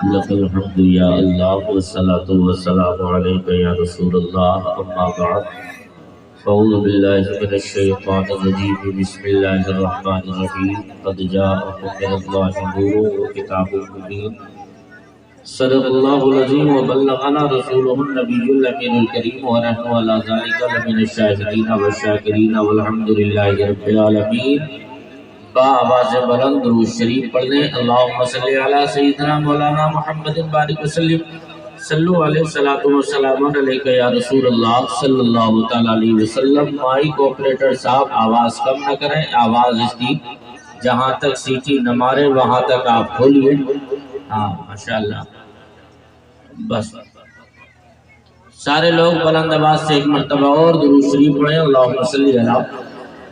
لك الحمد يا الله والصلاة والسلام عليك يا رسول الله أما بعد فأعوذ بالله من الشيطان الرجيم بسم الله الرحمن الرحيم قد جاءكم من الله نور وكتاب مبين صدق الله العظيم وبلغنا رسوله النبي الأمين الكريم ونحن على ذلك لمن الشاهدين والشاكرين والحمد لله رب العالمين با آواز بلند درود شریف پڑھ لیں اللہم صلی علی سیدنا مولانا محمد بارک وسلم صلو علیہ الصلوۃ والسلام علیک یا رسول اللہ صلی اللہ تعالی علیہ وسلم۔ مائک آپریٹر صاحب آواز کم نہ کریں، آواز اس کی جہاں تک سیٹی نہ مارے وہاں تک آپ کھولیے۔ ہاں ماشاءاللہ، بس سارے لوگ بلند آواز سے ایک مرتبہ اور درود شریف پڑھیں اللہم صلی علی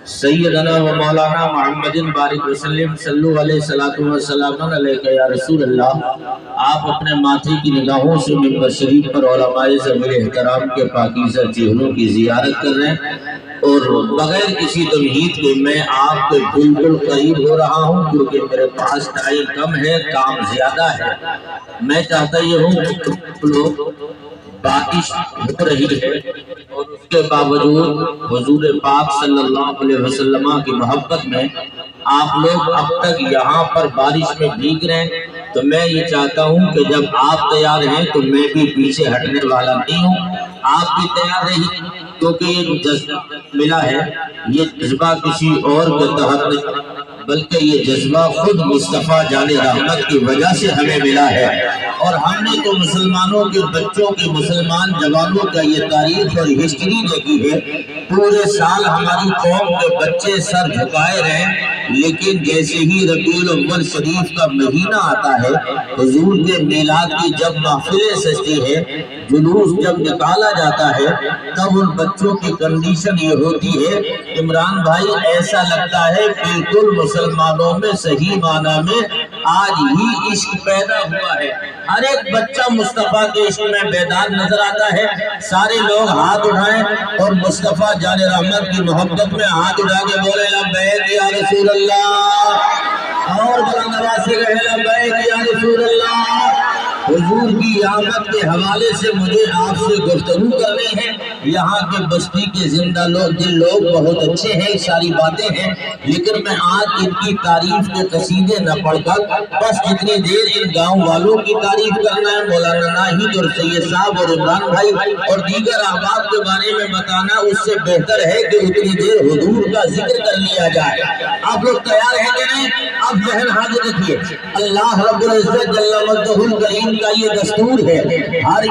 سیدنا و مولانا محمد بارک وسلم صلو علیہ الصلوۃ والسلام علیک یا رسول اللہ۔ آپ اپنے ماتھے کی نگاہوں سے منبر شریف پر علماء ذوی احترام کے پاکیزہ چہروں کی زیارت کر رہے ہیں اور بغیر کسی تمہید کے میں آپ کے بالکل قریب ہو رہا ہوں کیونکہ میرے پاس ٹائم کم ہے، کام زیادہ ہے۔ میں چاہتا یہ ہوں کہ لوگ بارش ہو رہی ہے اور اس کے باوجود حضور پاک صلی اللہ علیہ وسلم کی محبت میں آپ لوگ اب تک یہاں پر بارش میں بھیگ رہے ہیں، تو میں یہ چاہتا ہوں کہ جب آپ تیار ہیں تو میں بھی پیچھے ہٹنے والا نہیں ہوں، آپ بھی تیار رہیں، کیونکہ یہ جذبہ ملا ہے، یہ جذبہ کسی اور کے تحت نہیں بلکہ یہ جذبہ خود مصطفیٰ جان رحمت کی وجہ سے ہمیں ملا ہے۔ اور ہم نے تو مسلمانوں کے بچوں کی، مسلمان جوانوں کا یہ تاریخ اور ہسٹری دیکھی ہے، پورے سال ہماری قوم کے بچے سر جھکائے رہے، لیکن جیسے ہی ربیع الاول شریف کا مہینہ آتا ہے، حضور کے میلاد کی جب محفلیں سجتی ہے، جلوس جب نکالا جاتا ہے، تب ان بچوں کی کنڈیشن یہ ہوتی ہے عمران بھائی ایسا لگتا ہے بالکل مسلمانوں میں صحیح معنی میں آج ہی عشق پیدا ہوا ہے۔ ہر ایک بچہ مصطفیٰ کے عشق میں بیدار نظر آتا ہے۔ سارے لوگ ہاتھ اٹھائیں اور مصطفیٰ جان رحمت کی محبت میں ہاتھ اٹھا کے بولے لبیک یا رسول اللہ، اور بلند آواز سے کہے لبیک یا رسول اللہ۔ حضور کی آمد کے حوالے سے مجھے آپ سے گفتگو کرنی ہے۔ یہاں کے بستی کے زندہ لوگ بہت اچھے ہیں، ساری باتیں ہیں، لیکن میں آج ان کی تعریف کے قصیدے نہ پڑھ کر بس اتنی دیر ان گاؤں والوں کی تعریف کرنا ہے، مولانا ناہید اور سید صاحب اور عمران بھائی اور دیگر احباب کے بارے میں بتانا اس سے بہتر ہے کہ اتنی دیر حضور کا ذکر کر لیا جائے۔ آپ لوگ تیار ہیں کہ نہیں؟ اب ذہن حاضر رکھیے، اللہ رب العزت جل مجدہ الکریم کا یہ دستور ہے، ہر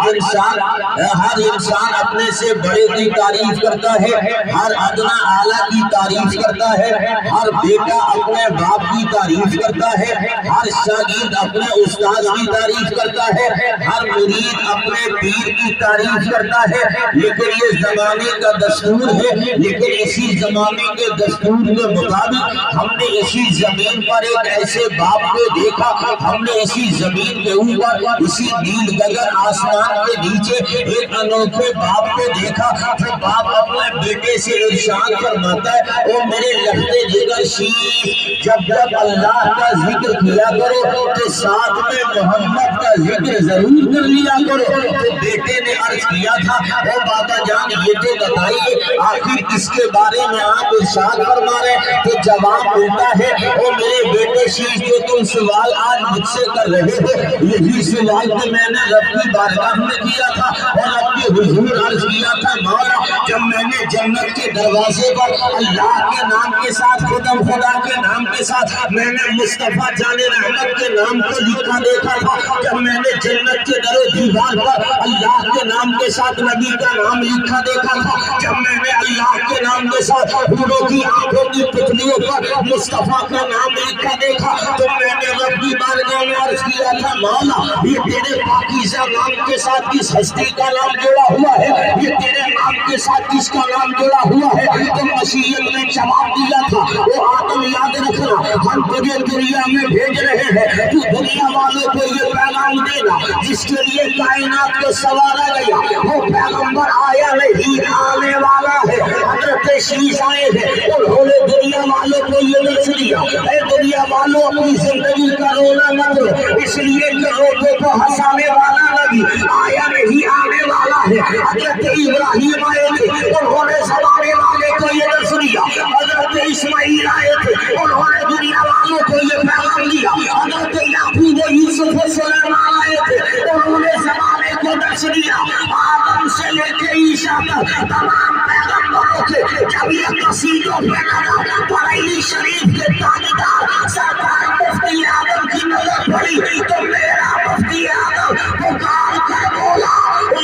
انسان اپنے سے بڑے کی تعریف کرتا ہے، ہر ادنا اعلیٰ کی تعریف کرتا ہے، ہر بیٹا اپنے باپ کی تعریف کرتا ہے، ہر شاگرد اپنے استاد کی تعریف کرتا ہے، ہر مرید اپنے پیر کی تعریف کرتا ہے، لیکن یہ زمانے کا دستور ہے۔ لیکن اسی زمانے کے دستور کے مطابق ہم نے اسی زمین پر ایک ایسے باپ کو دیکھا، ہم نے اسی زمین کے اوپر اسی نیل گگن آسمان کے نیچے ایک انوکھے باپ کو دیکھا جو باپ اپنے بیٹے سے ارشاد فرماتا ہے، او میرے لختے جگر شیر، جب جب اللہ کا ذکر کیا کرو تو ساتھ میں محمد کا ذکر ضرور کر لیا کرو۔ تو بیٹے نے عرض کیا تھا، او بابا جان یہ تو بتائیے آخر کس کے بارے میں آپ ارشاد فرما رہے ہیں؟ تو جواب ملتا ہے، او میرے بیٹے شیر جو تم سوال آج مجھ سے کر رہے ہو، یہی سوال تو میں نے رب کی بارگاہ میں کیا تھا اور رب کے حضور عرض کیا تھا، مولا جب میں نے جنت کے دروازے پر اللہ کے نام کے ساتھ خدا کے نام کے ساتھ میں نے مصطفیٰ جان رحمت کے نام کو لکھا دیکھا تھا، جب میں نے جنت کے در و دیوار پر اللہ کے نام کے ساتھ نبی کا نام لکھا دیکھا تھا، جب میں نے اللہ کے نام کے ساتھ حوروں کی آنکھوں کی پتلیوں پر مصطفیٰ کا نام لکھا دیکھا، تو میں نے رب کی بارگاہ میں عرض کیا تھا، مولا یہ تیرے پاکیزہ نام کے ساتھ کس ہستی کا نام جوڑا ہوا ہے، یہ تیرے نام کے ساتھ کس کا نام جوڑا ہوا ہے؟ تو مسیحیت نے جواب دیا تھا، وہ آدم یاد رکھنا ہم تجھے دنیا میں بھیج رہے ہیں، تو دنیا والوں کو یہ پیغام دینا جس کے لیے کائنات کو سوارا گیا، وہ پیغمبر آیا نہیں آنے والا ہے، حضرت شیش آئے ہیں، انہوں نے دنیا والوں کو को ये दर्श दिया, ऐ दुनिया वालों अपनी जिंदगी का रोना मत रो, इसलिए कि रोते तो हंसाने वाला नबी आया नहीं, आने वाला है। हजरत इब्राहिम आए थे, उन्होंने जमाने वाले को ये दर्श दिया। हजरत इस्माइल आए थे, उन्होंने दुनिया वालों को ये पैगाम दिया। हजरत याकूब यूसुफ सुलेमान आए थे, उन्होंने जमाने को दर्श दिया। आदम से लेके ईसा तक तमाम पैगंबरों के जब ये कसीदों पे लगा, बरेली शरीफ के ताजदार सरदार मुफ्ती आदम की नजर पड़ी तो मेरा मुफ्ती आदम पुकार कर बोला,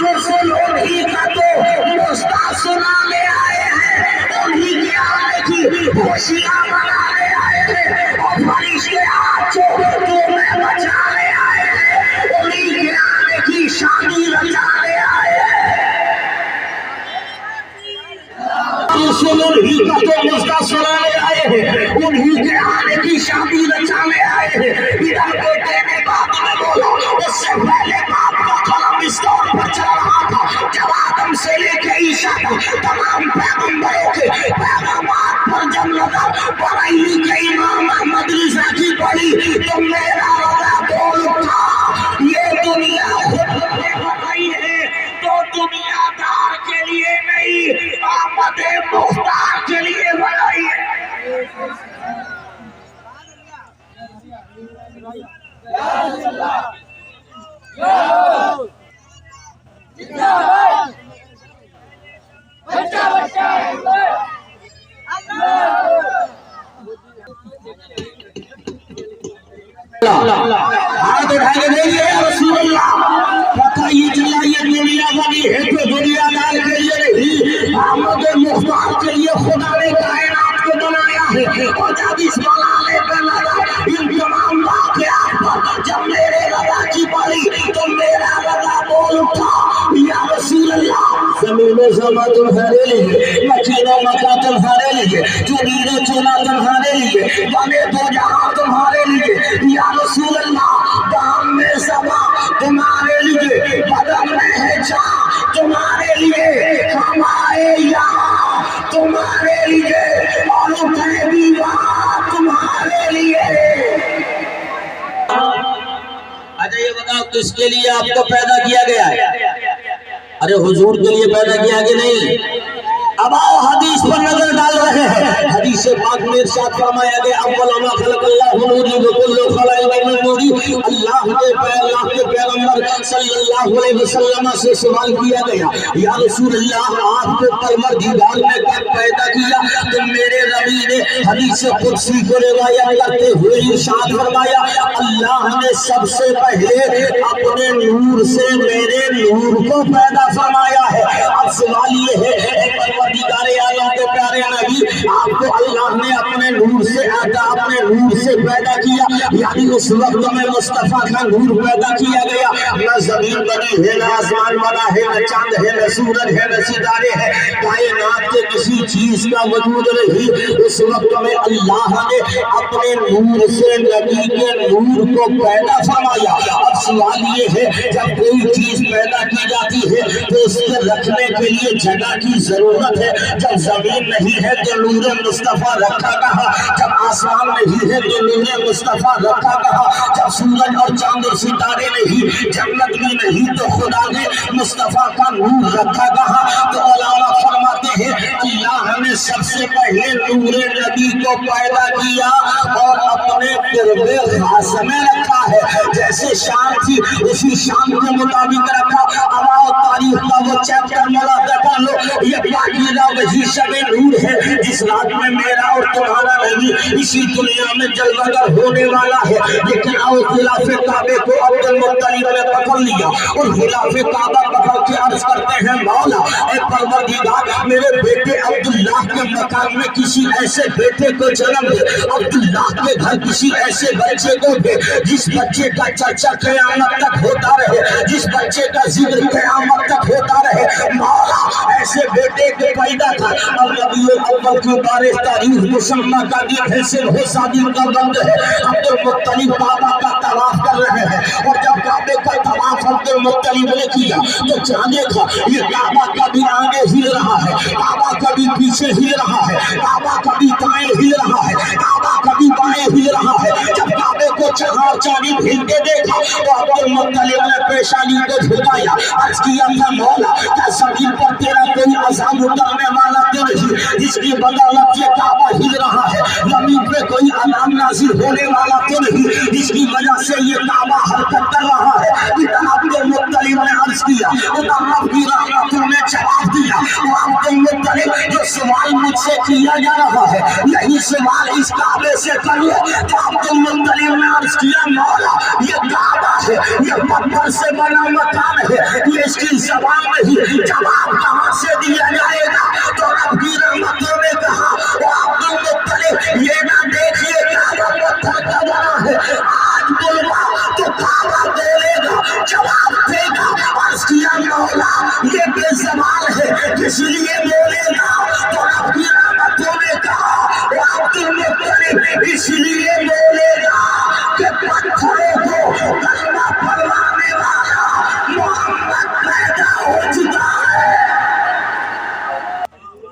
रसूल उन्हीं का तो मुस्ता सुनाने आए हैं, उन्हीं के आने की खुशियां मनाने आए हैं, और फरिश्ते आज जो तुम्हें बचाने आए हैं, उन्हीं के आने की शादी रचाने आए हैं। उन्हीं का तो मुस्ता सुनाने आए हैं, उन्हीं के आने की शादी रचाने आए हैं। इधर बेटे ने बाप में बोला, उससे पहले बाप का कलम इस दौर पर चल रहा था जब आदम से लेके ईसा तक तमाम पैगंबरों के पैगामात पर जब लगा बरेली के इमाम अहमद रिज़ा की पड़ी तो मेरा रज़ा बोल उठा, ये दुनिया खुद गई है तो दुनियादार के लिए नहीं, आमद मुख्तार के लिए बनाई है। हाथ उठा के देखिए रसूलुल्लाह, पता ये चला ये दुनिया बनी है तो दुनियादार के लिए नहीं, आमद मुख्तार के लिए खुदा ने कायनात को बनाया है। और जब इस बनाने पे लगा इन तमाम वाक़यात पर जब मेरे रज़ा की पड़ी तो मेरा रज़ा बोल उठा, या रसूलुल्लाह, ज़मीन व ज़मा तुम्हारे लिए, मकीनो मका तुम्हारे लिए, चुनीर चुना तुम्हारे लिए, बने दो जहां तुम्हारे लिए, या रसूलुल्लाह, दाम में समा तुम्हारे लिए, बदन में है चाह तुम्हारे लिए, हम आए यहाँ तुम्हारे लिए और उठे भी वहाँ तुम्हारे लिए। अच्छा ये बताओ किसके लिए आपको पैदा किया गया है? अरे हुजूर के लिए पैदा किया कि नहीं? अब आओ हदीस पर नजर डाल रहे हैं। हदीस पाक में इरशाद फरमाया गया, अव्वल मा खलक़ल्लाहु नूरी व कुल्लु खलाइक़ मिन नूरी। अल्लाह के पैगंबर सल्लल्लाहु अलैहि वसल्लम से सवाल किया गया, या रसूलल्लाह, आपको परवरदिगार ने कब पैदा किया? तो मेरे नबी ने हदीस कुदसी को रिवायत करते हुए इरशाद फरमाया, अल्लाह ने सबसे पहले अपने नूर से मेरे नूर को पैदा फरमाया है। अब सवाल ये है, परवरदिगारे आलम के प्यारे नबी, आपको अल्लाह ने अपने नूर से पैदा किया, यानी उस वक्त में मुस्तफा का नूर पैदा किया गया। न जमीन बनी है, न आसमान बना है, न चांद है, न सूरज है, न सितारे हैं, कायनात के किसी चीज का वजूद नहीं। उस वक्त में अल्लाह ने अपने नूर से नबी के नूर को पैदा फरमाया। अब सवाल ये है, जब कोई चीज पैदा की जाती है तो उसके रखने के लिए जगह की जरूरत है। जब जमीन नहीं है तो नूर मुस्तफा रखा कहा, जब आसमान नहीं है तो नूर मुस्तफा रखा कहा, जब सूरज और चांद और सितारे नहीं, जन्नत भी नहीं तो खुदा ने मुस्तफा का नूर रखा कहा। तो अलामा फरमाते हैं, अल्लाह ने सबसे पहले नूर नबी को पैदा किया और अपने कुर्बे खास में रखा है। जैसे शाम थी उसी शाम के मुताबिक रखा। अब आओ तारीख का वो चैप्टर मुलाजा कर लो, ये बाकीदा वही शब नूर है जिस रात में मेरा और तुम्हारा नबी इसी दुनिया में जलवागर होने वाला है। लेकिन आओ खिलाफे काबे को अब्दुल मुत्तलिब ने पकड़ लिया और खिलाफे काबा पकड़ के अर्ज करते हैं, मौला ऐ परवरदिगार, मेरे बेटे अब्दुल्लाह के मकान में किसी ऐसे बेटे को जन्म दे, अब्दुल्लाह के घर किसी ऐसे बच्चे को दे जिस बच्चे का चर्चा क़यामत तक होता रहे, जिस बच्चे का जिक्र क़यामत तक होता रहे। मौला ऐसे बेटे के पैदा था। और रबीउल अव्वल की 12 तारीख मुसम्मा का दिन है, सिर्फ शादी का बंद है। अब्दुल मुत्तलिब काबा का तवाफ कर रहे हैं और जब काबे का तवाफ अब्दुल मुत्तलिब ने किया तो जाने का ये काबा का भी आगे ही ہل رہا ہے, کعبہ کبھی پیچھے ہل رہا ہے, کعبہ کبھی دائیں ہل رہا ہے, کعبہ کبھی بائیں ہل رہا ہے. جب کعبے کو چہار جانب ہلتے دیکھا تو عبد المطلب نے پیشانی کو جھکایا, عرض کیا تھا مولا کیا زمین پر تیرا کوئی عذاب اترنے والا تو نہیں جس کی بدولت یہ کعبہ ہل رہا ہے, زمین پہ کوئی عذاب نازل ہونے والا تو نہیں جس کی وجہ سے یہ کعبہ حرکت کر رہا ہے. عبد المطلب نے عرض کیا, رب کی رحمت نے جواب دیا, عبد المطلب جو سوال مجھ سے کیا جا رہا ہے یہی سوال اس کعبے سے کر لو. تو عبد المطلب نے عرض کیا مولا یہ کعبہ ہے, یہ پتھر سے بنا مکان ہے, یہ اس کی زبان نہیں, جواب کہاں سے دیا جائے گا؟ تو رب کی رحمتوں نے کہا عبد المطلب یہ نہ دیکھیے کعبہ پتھر کا بنا ہے, آج بولوا تو کعبہ بولے گا, جواب دے گا. عرض کیا مولا یہ بے زبان ہے اس لیے بولے گا. تو رب کی رحمتوں نے کہا عبد المطلب اس لیے بولے گا کہ پتھروں کو کلمہ پڑھوانے والا محمد پیدا ہو چکا ہے.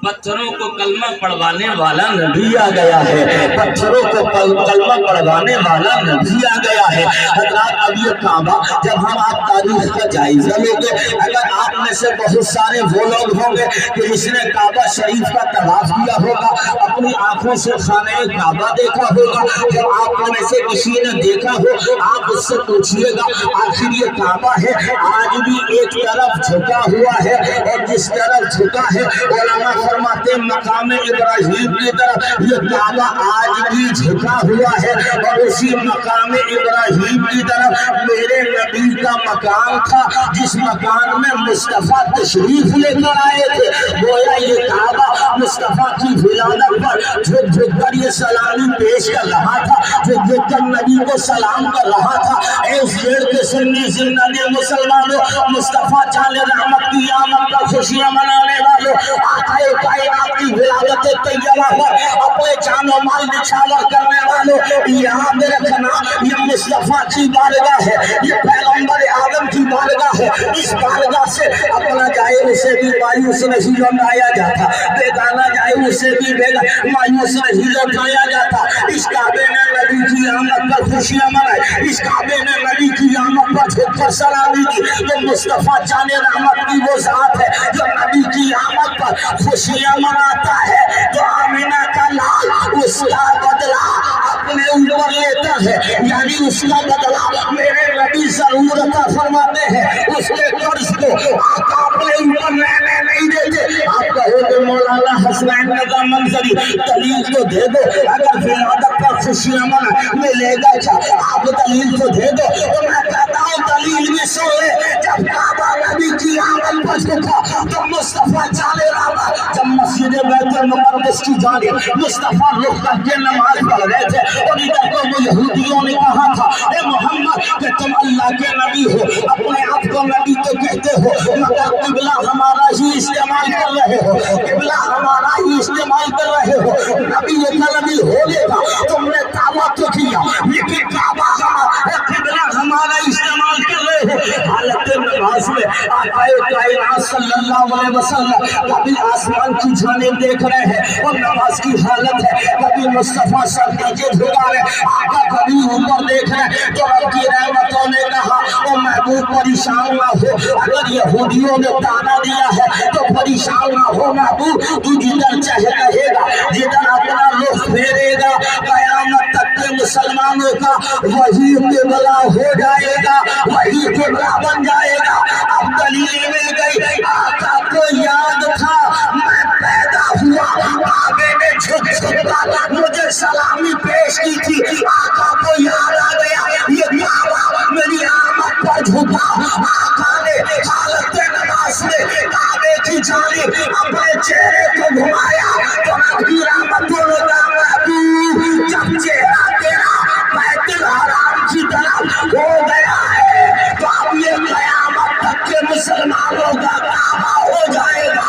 پتھروں کو کلمہ پڑھوانے والا نبی آ گیا ہے, پتھروں کو کلمہ پڑھوانے والا نبی آ گیا ہے. حضرات اب یہ کعبہ جب ہم آپ تاریخ کا جائزہ لیں گے, اگر آپ میں سے بہت سارے وہ لوگ ہوں گے کہ جس نے کعبہ شریف کا طواف کیا ہوگا, اپنی آنکھوں سے خانہ کعبہ دیکھا ہوگا, جب آپ میں سے کسی نے دیکھا ہو آپ اس سے پوچھئے گا آخر یہ کعبہ ہے آج بھی ایک طرف جھکا ہوا ہے, اور جس طرف جھکا ہے علماء فرماتے مقام ابراہیم کی طرف یہ کعبہ آج بھی جھکا ہوا ہے, اور اسی مقام ابراہیم کی طرف میرے نبی کا مکان تھا جس مکان میں مصطفیٰ تشریف لے کر آئے تھے. گویا یہ کعبہ مصطفیٰ کی ولادت پر جھک جھک کر یہ سلامی پیش کر رہا تھا, جھک جھک کر نبی کو سلام کر رہا تھا. اے اس دیر کے سنی زندگی مسلمانوں, مصطفیٰ جان رحمت کی آمد پر خوشیاں منانے والوں, آقائے کائنات کی ولادت طیبہ پر اپنے جان و مال نچھاور کرنے والوں, یاد رکھنا یہ مصطفیٰ کی بارگاہ ہے, یہ پیغمبر آدم کی بارگاہ ہے. اس بارگاہ سے اپنا جائے اسے بھی مایوس نہیں لوٹایا جاتا, بیگانہ جائے اسے بھی مایوس نہیں لوٹایا جاتا. اس کعبے نے نبی کی آمد پر خوشیاں منائی, اس کعبے نے نبی کی آمد پر جھک کر سلامی دی. تو مصطفیٰ جان رحمت کی وہ ذات ہے جو نبی کی آمد پر خوشیاں مناتا ہے. تو آمینہ کا لال اس کا بدلہ اپنے اوپر لیتا ہے, یعنی اس کا بدلہ میرے نبی ضرور عطا فرماتے ہیں, اس کے قرض کو آقا اپنے اوپر لینے نہیں دیتے. آپ کہو کہ مولانا حسنین رضا منظری دلیل تو دے دو, اگر ولادت پر خوشیاں ملے گا کیا, آپ دلیل تو دے دو. تو میں کہتا ہوں دلیل بھی سن لے, جب کعبہ نبی کی آمد پر جھکا تو مصطفیٰ جان رحمت جب مسجد بیت المقدس کی جانب مصطفیٰ رخ کر کے نماز پڑھ رہے تھے, اور ادھر کو وہ یہودیوں نے کہا تھا اے محمد کہ تم اللہ کے نبی ہو, اپنے آپ کو نبی تو کہتے ہو مگر قبلہ ہمارا ہی استعمال کر رہے ہو, قبلہ ہمارا ہی استعمال کر رہے ہو, نبی کا نبی ہونے کا تم نے دعویٰ تو کیا لیکن کعبہ قبلہ ہمارا استعمال کر رہے ہو. حالت نماز میں آقا کائنات صلی اللہ علیہ وسلم کبھی آسمان کی جانب دیکھ رہے ہیں اور نماز کی حالت ہے, کبھی مصطفیٰ سر نیچے جھکا رہے, آقا کبھی اوپر دیکھ رہے. تو رب کی رحمتوں نے کہا او محبوب پریشان نہ ہو, اگر یہودیوں نے تانا دیا ہے تو پریشان نہ ہو محبوب, تو جدھر چاہے کہے گا, جدھر اپنا رخ پھیرے گا قیامت تک کے مسلمانوں کا وہی قبلہ ہو جائے گا, وہی قبلہ بن جائے گا. اب دلیل مل گئی, آقا کو یاد تھا میں پیدا ہوا کعبے میں جھک کر مجھے سلامی پیش کی تھی, آقا کو یاد آ گیا یہ کعبہ میری آمد پر جھکا. آقا نے حالت نماز میں کعبے کی جانب اپنے چہرے کو گھمایا تو رب کی رحمتوں نے کہا محبوب جب چہرہ تیرا بیت الحرام کی طرف ہو گیا ہے تو اب یہ قیامت تک کے مسلمانوں کا کعبہ ہو جائے گا.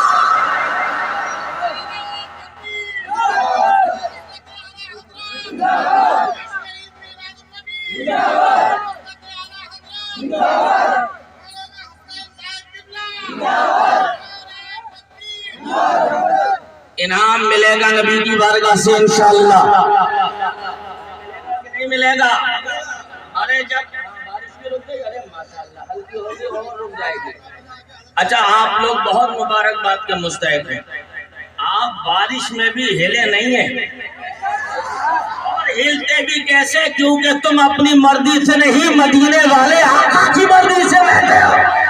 इनाम मिलेगा नबी की बारगाह से इंशाअल्लाह। नहीं मिलेगा? अरे जब बारिश भी रुक गई, अरे माशाअल्लाह हल्की होगी और रुक जाएगी। अच्छा, आप लोग बहुत मुबारकबाद के मुस्तहिक हैं। आप बारिश में भी हिले नहीं है, और हिलते भी कैसे? क्योंकि तुम अपनी मर्जी से नहीं, मदीने वाले आका की मर्जी से बैठे हो।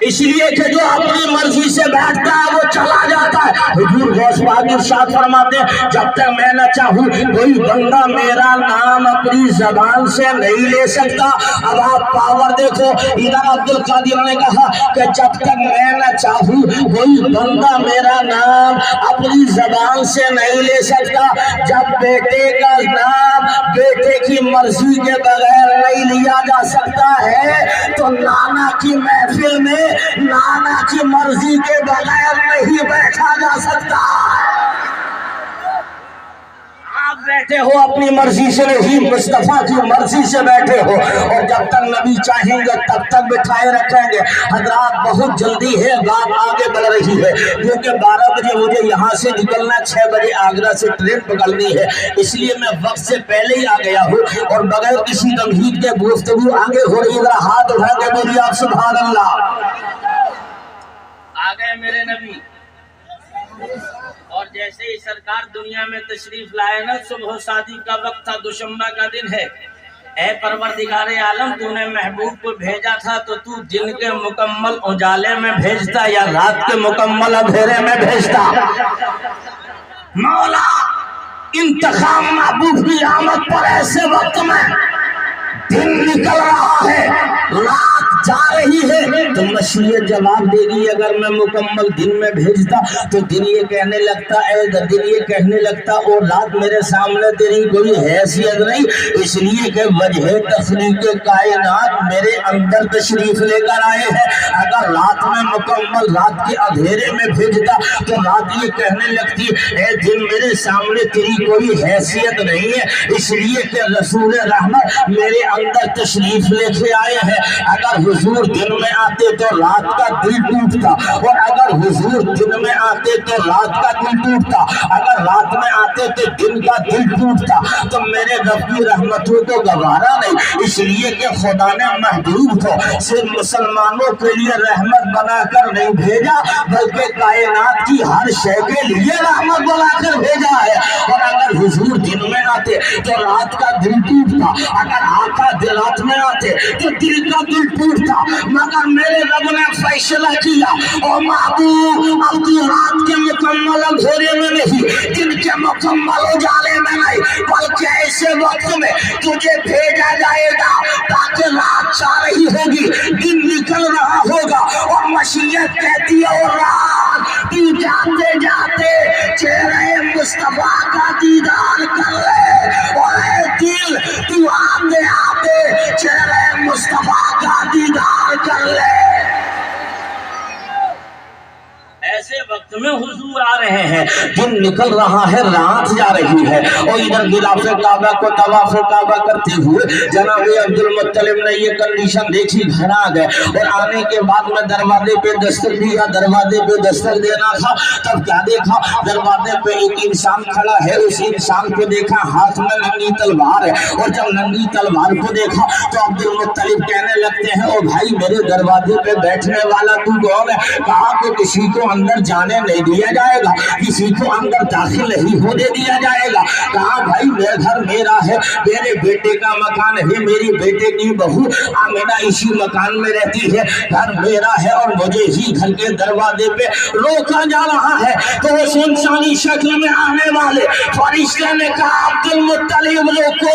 इसलिए कि जो अपनी मर्जी से बैठता है वो चला जाता है। हुजूर गौस पाक इरशाद फरमाते हैं, जब तक मैं न चाहूं कोई बंदा मेरा नाम अपनी जबान से नहीं ले सकता। अब आप पावर देखो, इधर अब्दुल कादिर ने कहा कि जब तक मैं न चाहूं कोई बंदा मेरा नाम अपनी जबान से नहीं ले सकता। जब बेटे का नाम बेटे की मर्जी के बगैर नहीं लिया जा सकता है, तो नाना की महफिल में नाना की मर्जी के बगैर नहीं बैठा जा सकता। आप बैठे हो अपनी मर्जी से नहीं, मुस्तफा की मर्जी से बैठे हो, और जब तक नबी चाहेंगे तब तक बिठाए रखेंगे। हजरात बहुत जल्दी है, बात आगे बढ़ रही है, क्योंकि 12 बजे मुझे यहाँ से निकलना, 6 बजे आगरा से ट्रेन पकड़नी है। इसलिए मैं वक्त से पहले ही आ गया हूँ, और बगैर किसी तमहीद के गुफ्तगू आगे हो रही। जरा हाथ उठा के बोलिए आप सुभान अल्लाह। आ गए मेरे नबी। और जैसे ही सरकार दुनिया में तशरीफ लाए ना, सुबह शादी का वक्त था, दुशंबा का दिन है। ऐ परवरदिगारे आलम, तूने महबूब को भेजा था तो तू दिन के मुकम्मल उजाले में भेजता या रात के मुकम्मल अंधेरे में भेजता? मौला, इंतकाम महबूब की आमद पर ऐसे वक्त में दिन निकल रहा है, रात जा रही है, तो मशीयत जवाब देगी। अगर मैं मुकम्मल दिन में भेजता तो दिन ये कहने लगता, दिन ये कहने लगता, और रात मेरे सामने तेरी कोई हैसियत नहीं। इसलिए कि वजह तख्लीक कायनात मेरे अंदर तशरीफ लेकर आए हैं। अगर रात में मुकम्मल रात के अंधेरे में भेजता तो रात ये कहने लगती, ए दिन मेरे सामने तेरी कोई हैसियत नहीं है। इसलिए कि रसूल रहमत मेरे अंदर तशरीफ लेके आए हैं। अगर हुजूर दिन में आते तो रात का दिल टूटता, और अगर हुजूर दिन में आते तो रात का दिल टूटता, अगर रात में आते तो दिन का दिल टूटता। तो मेरे रब की रहमतों को गवारा नहीं। इसलिए कि खुदा ने महबूब को सिर्फ मुसलमानों के लिए रहमत बनाकर नहीं भेजा, बल्कि कायनात की हर शय के लिए रहमत बनाकर भेजा है। और अगर हुजूर दिन में आते तो रात का दिल टूटता, अगर आका रात में आते तो दिल का दिल टूटता। मगर मेरे रब ने फैसला किया, और महबूब अब तू रात के मुकम्मल अंधेरे में नहीं, दिन के मुकम्मल उजाले में नहीं, बल्कि ऐसे वक्त में तुझे भेजा जाएगा ताकि रात जा रही होगी, दिन निकल रहा होगा, और मशीयत कहती है, और रात तू जाते जाते चेहरे मुस्तफा का दीदार कर ले, और दिल तू आते आते चेहरे मुस्तफा का दीदार कर ले। ऐसे वक्त में हुजूर आ रहे हैं, दिन निकल रहा है, रात जा रही है, और इधर गिलाफे काबा को तवाफ काबा करते हुए जनाब अब्दुल मुत्तलिब ने ये कंडीशन देखी, घर आ गए। और आने के बाद में दरवाजे पे दस्तक दिया, दरवाजे पे दस्तक देना था, तब क्या देखा, दरवाजे पे एक इंसान खड़ा है। उस इंसान को देखा, हाथ में नंगी तलवार है, और जब नंगी तलवार को देखा तो अब्दुल मुत्तलिब कहने लगते हैं, ओ भाई मेरे दरवाजे पे बैठने वाला तू कौन है? कहा कि किसी को अंदर जाने नहीं दिया जाएगा, किसी को अंदर दाखिल नहीं होने दिया जाएगा। कहा भाई मेरा घर मेरा है, मेरे बेटे का मकान है, मेरी बेटे की बहू आमिना इसी मकान में रहती है, घर मेरा है, और मुझे ही घर के दरवाजे पे रोका जा रहा है। तो वो सुनसानी शक्ल में आने वाले फरिश्ते ने कहा, अब्दुल मुत्तलिब रोको,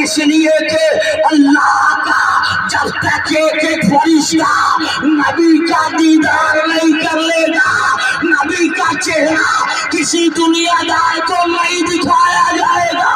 इसलिए कि अल्लाह का जब तक एक फरिश्ता नबी का दीदार नहीं कर लेगा, नबी का चेहरा किसी दुनियादार को नहीं दिखाया जाएगा।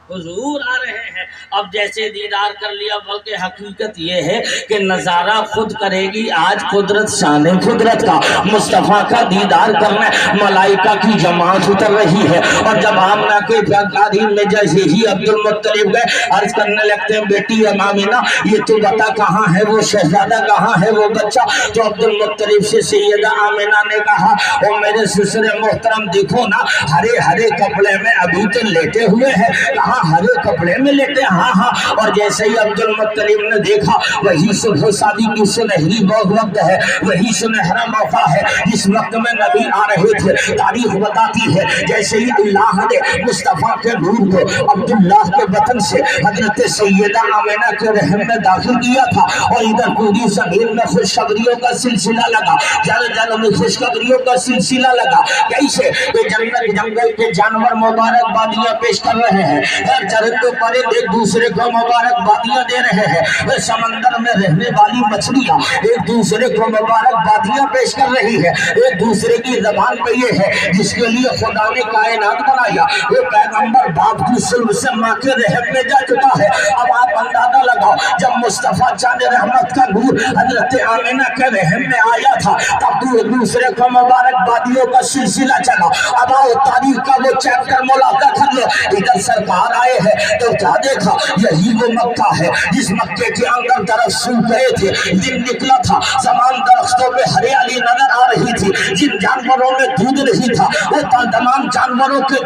हुजूर आ رہے ہیں۔ اب جیسے دیدار کر لیا، بلکہ حقیقت یہ ہے کہ نظارہ خود کرے گی آج قدرت، شان قدرت کا، مصطفیٰ کا دیدار کرنے ملائکہ کی جماعت اتر رہی ہے۔ اور جب آمنہ کے قادین میں جیسے ہی عبد المطلب گئے، عرض کرنے لگتے ہیں بیٹی آمنہ یہ تو بتا کہاں ہے وہ شہزادہ، کہاں ہے وہ بچہ؟ تو عبد المطلب سے سیدہ آمنہ نے کہا او میرے سسر محترم دیکھو نا، ہرے ہرے کپڑے میں ابھی تو لیٹے ہوئے ہیں۔ کہاں ہرے کپڑے میں لیٹے؟ ہاں ہاں۔ اور جیسے ہی عبد المطلب نے دیکھا، وہی صبح شادی کی سنہری وقت ہے، وہی سنہرا موقع ہے جس وقت میں نبی آ رہے تھے۔ تاریخ بتاتی ہے جیسے ہی اللہ نے مصطفیٰ کے نور کو عبداللہ کے وطن سے حضرت سیدہ آمنہ کے رحم میں داخل کیا تھا، اور ادھر پوری زمین میں خوشخبریوں کا سلسلہ لگا، جل جل میں خوشخبریوں کا سلسلہ لگا۔ کیسے کہ جنت جنگل کے جانور مبارک بادیاں پیش کر رہے ہیں، ہر چرند و پرند ایک دوسرے کو مبارک بادیاں دے رہے ہیں، سمندر میں رہنے والی مچھلیاں ایک دوسرے کو مبارک بادیاں پیش کر رہی ہے۔ ایک دوسرے کی زبان پہ یہ ہے جس کے لیے خدا نے کائنات بنایا، وہ پیغمبر باپ کی سلب سے ماں کے رحم میں جا چکا ہے۔ اب آپ اندازہ لگاؤ، جب مصطفیٰ جان رحمت کا نور حضرت آمنہ کے رحم میں آیا تھا، تب ایک دوسرے کو مبارک بادیوں کا سلسلہ چلا۔ اب آؤ تاریخ کا وہ چیپٹر ملاحظہ کر لو۔ ادھر سرکار آئے ہیں تو کیا دیکھا؟ یہی وہ مکہ ہے جس مکے کے اندر درخت سوکھ گئے تھے، دن نکلا تھا، زمان درختوں پہ ہریالی نظر آ رہی تھی، جن جانوروں میں دودھ نہیں تھا وہ تمام جانوروں کے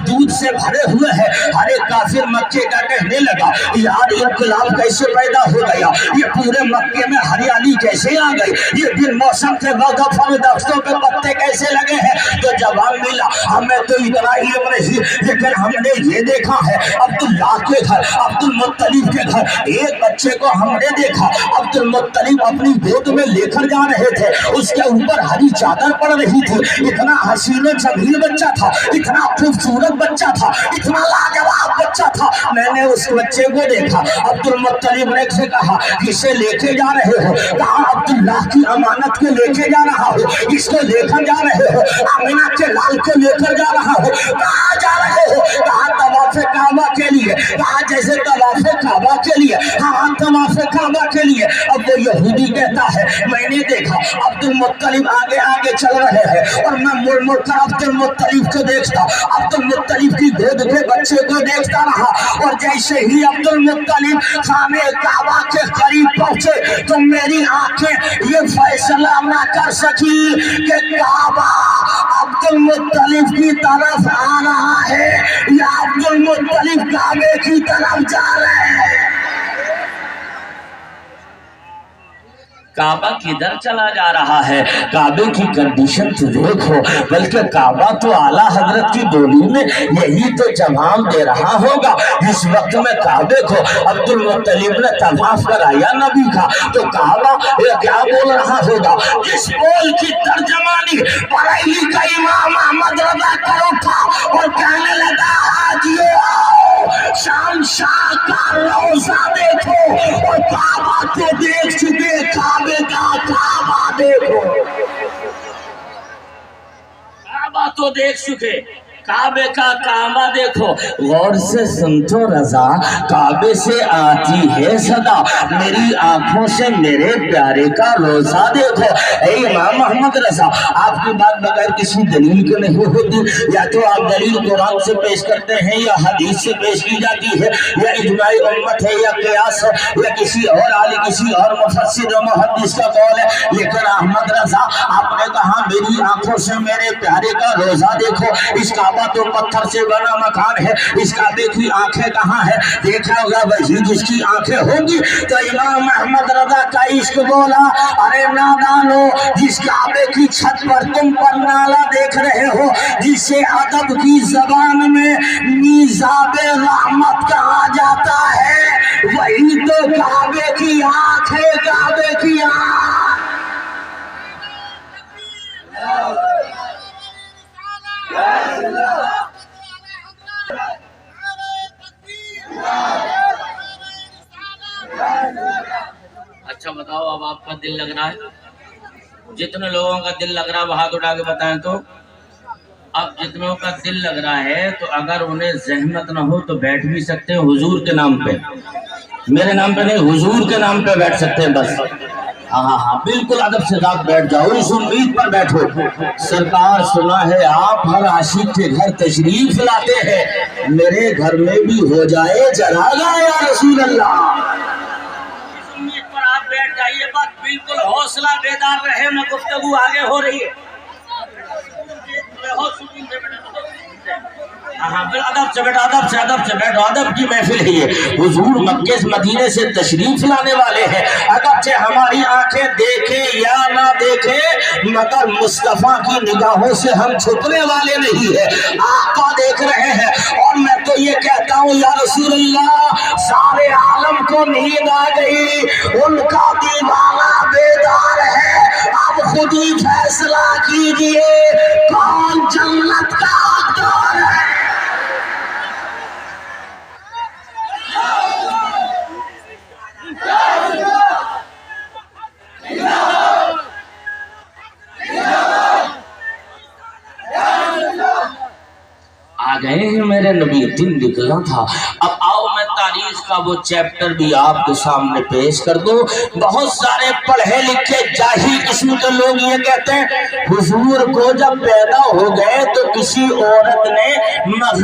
دودھ سے بھرے ہوئے ہیں۔ ہر ایک کافر مکے کا کہنے لگا یار انقلاب کیسے پیدا ہو گیا، یہ پورے مکے میں ہریالی کیسے آ گئی، یہ بن موسم کے پھل درختوں پہ پتے کیسے لگے ہیں؟ تو جواب ملا ہمیں تو اتنا علم نہیں، لیکن ہم نے یہ دیکھا ہے عبداللہ کے گھر، عبد المطلب کے گھر ایک بچے کو ہم نے دیکھا، عبد المطلب اپنی گود میں لے کر جا رہے تھے، اس کے اوپر ہری چادر پڑ رہی تھی۔ اتنا حسین و جمیل بچہ تھا، اتنا خوبصورت بچہ تھا، اتنا لاجواب بچہ تھا۔ میں نے اس بچے کو دیکھا، عبد المطلب نے سے کہا کسے لے کے جا رہے ہو؟ کہا عبداللہ کی امانت کے لے کے جا رہا ہو۔ اس کو لے کر جا رہے ہو؟ آمنہ کے لال کو لے کر جا رہا ہو۔ کہاں جا رہے ہو؟ کہا طواف کعبہ کے لیے۔ کہا جیسے طواف کعبہ کے لیے؟ ہاں طواف کعبہ کے لیے۔ اب وہ یہودی کہتا ہے میں نے دیکھا عبد المطلب آگے آگے چل رہے ہیں اور میں مڑ مڑ کر عبد المطلب کو دیکھتا، عبد المطلب کی گود کے بچے کو دیکھتا رہا، اور جیسے ہی عبد المطلب خانے کعبہ کے قریب پہنچے تو میری آنکھیں یہ فیصلہ نہ کر سکی کہ کعبہ عبد المطلب کی طرف آ رہا ہے یا عبد المطلب کعبے کی طرف جا رہے ہیں۔ کعبہ کدھر چلا جا رہا ہے؟ کعبے کی کنڈیشن تو دیکھو، بلکہ کعبہ تو اعلیٰ حضرت کی بولی میں یہی تو جواب دے رہا ہوگا جس وقت میں کعبے کو عبد المطلب نے طواف کرایا نبی کا، تو کعبہ کیا بول رہا ہوگا؟ جس بول کی ترجمانی بریلی کا امام احمد رضا کر اٹھا اور کہنے لگا حاجیو آؤ شام شاہ کا روزہ دیکھو، اور کعبہ تو دیکھ چکے، کعبے کا کعبہ دیکھو، کعبہ تو دیکھ چکے، کعبے کا کعبہ دیکھو۔ غور سے سن تو رضا، کعبے سے آتی ہے صدا، میری آنکھوں سے میرے پیارے کا روزہ دیکھو۔ اے امام محمد رضا، آپ کی بات بغیر کسی دلیل کے نہیں ہوتی، یا تو آپ دلیل قرآن سے پیش کرتے ہیں یا حدیث سے پیش کی جاتی ہے، یا اجماع امت ہے یا قیاس ہے یا کسی اور عالم کسی اور مفسر و محدث کا قول ہے، لیکن احمد رضا آپ نے کہا میری آنکھوں سے میرے پیارے کا روزہ دیکھو۔ اس کعبہ تو پتھر سے بنا مکان ہے، اس کعبے کی آنکھیں کہاں ہے؟ دیکھا ہوگا وہی جس کی آنکھیں ہوں گی۔ تو امام احمد رضا کا عشق بولا ارے نادانو، جس کعبے کی چھت پر تم پر نالا دیکھ رہے ہو جسے ادب کی زبان میں میزاب رحمت کہا جاتا ہے، وہی تو کعبے کی آنکھ ہے، کعبے کی آنکھ۔ اچھا بتاؤ اب آپ کا دل لگ رہا ہے؟ جتنے لوگوں کا دل لگ رہا ہے وہ ہاتھ اٹھا کے بتائیں تو اب جتنوں کا دل لگ رہا ہے تو اگر انہیں زحمت نہ ہو تو بیٹھ بھی سکتے ہیں حضور کے نام پہ، میرے نام پہ نہیں، حضور کے نام پہ بیٹھ سکتے ہیں بس۔ ہاں ہاں بالکل ادب سے ساتھ بیٹھ جاؤ، اس امید پر بیٹھو۔ سرکار سنا ہے آپ ہر عاشق کے گھر تشریف لاتے ہیں، میرے گھر میں بھی ہو جائے چراغاں یا رسول اللہ۔ اس امید پر آپ بیٹھ جائیے، بات بالکل حوصلہ بیدار رہے، میں گفتگو آگے ہو رہی ہے۔ ہاں ادب سے بیٹھو، ادب سے بیٹھو، ادب کی محفل ہے یہ۔ حضور مکے سے مدینے سے تشریف لانے والے ہیں، اگرچہ ہماری آنکھیں دیکھیں یا نہ دیکھیں مگر مصطفیٰ کی نگاہوں سے ہم چھپنے والے نہیں ہیں، آقا دیکھ رہے ہیں۔ اور میں تو یہ کہتا ہوں یا رسول اللہ، سارے عالم کو نیند آ گئی، ان کا دیوانہ بیدار ہے، اب خود ہی فیصلہ کیجئے کون جنت کا حقدار ہے۔ آ گئے ہیں میرے نبی، دن نکلا تھا۔ اب آؤ میں تاریخ کا وہ چیپٹر بھی آپ کے سامنے پیش کر دوں۔ بہت سارے پڑھے لکھے جاہل قسم کے لوگ یہ کہتے ہیں حضور کو جب پیدا ہو گئے تو کسی عورت نے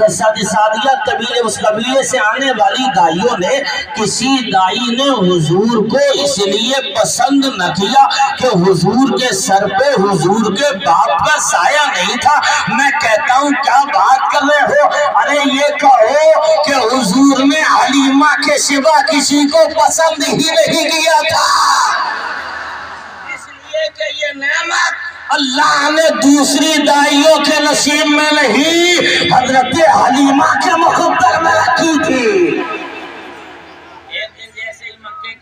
سادیہ قبیلے، اس قبیلے سے آنے والی دائیوں نے، کسی دائی نے حضور کو اس لیے پسند نہ کیا کہ حضور کے سر پہ حضور کے باپ کا سایہ نہیں تھا۔ میں کہتا ہوں کیا بات کر رہے ہو؟ ارے یہ کہو کہ حضور نے حلیمہ کے سوا کسی کو پسند ہی نہیں کیا تھا، اس لیے کہ یہ نعمت اللہ نے دوسری دائیوں کے نصیب میں نہیں، حضرت حلیمہ کے مقدر میں رکھی تھی۔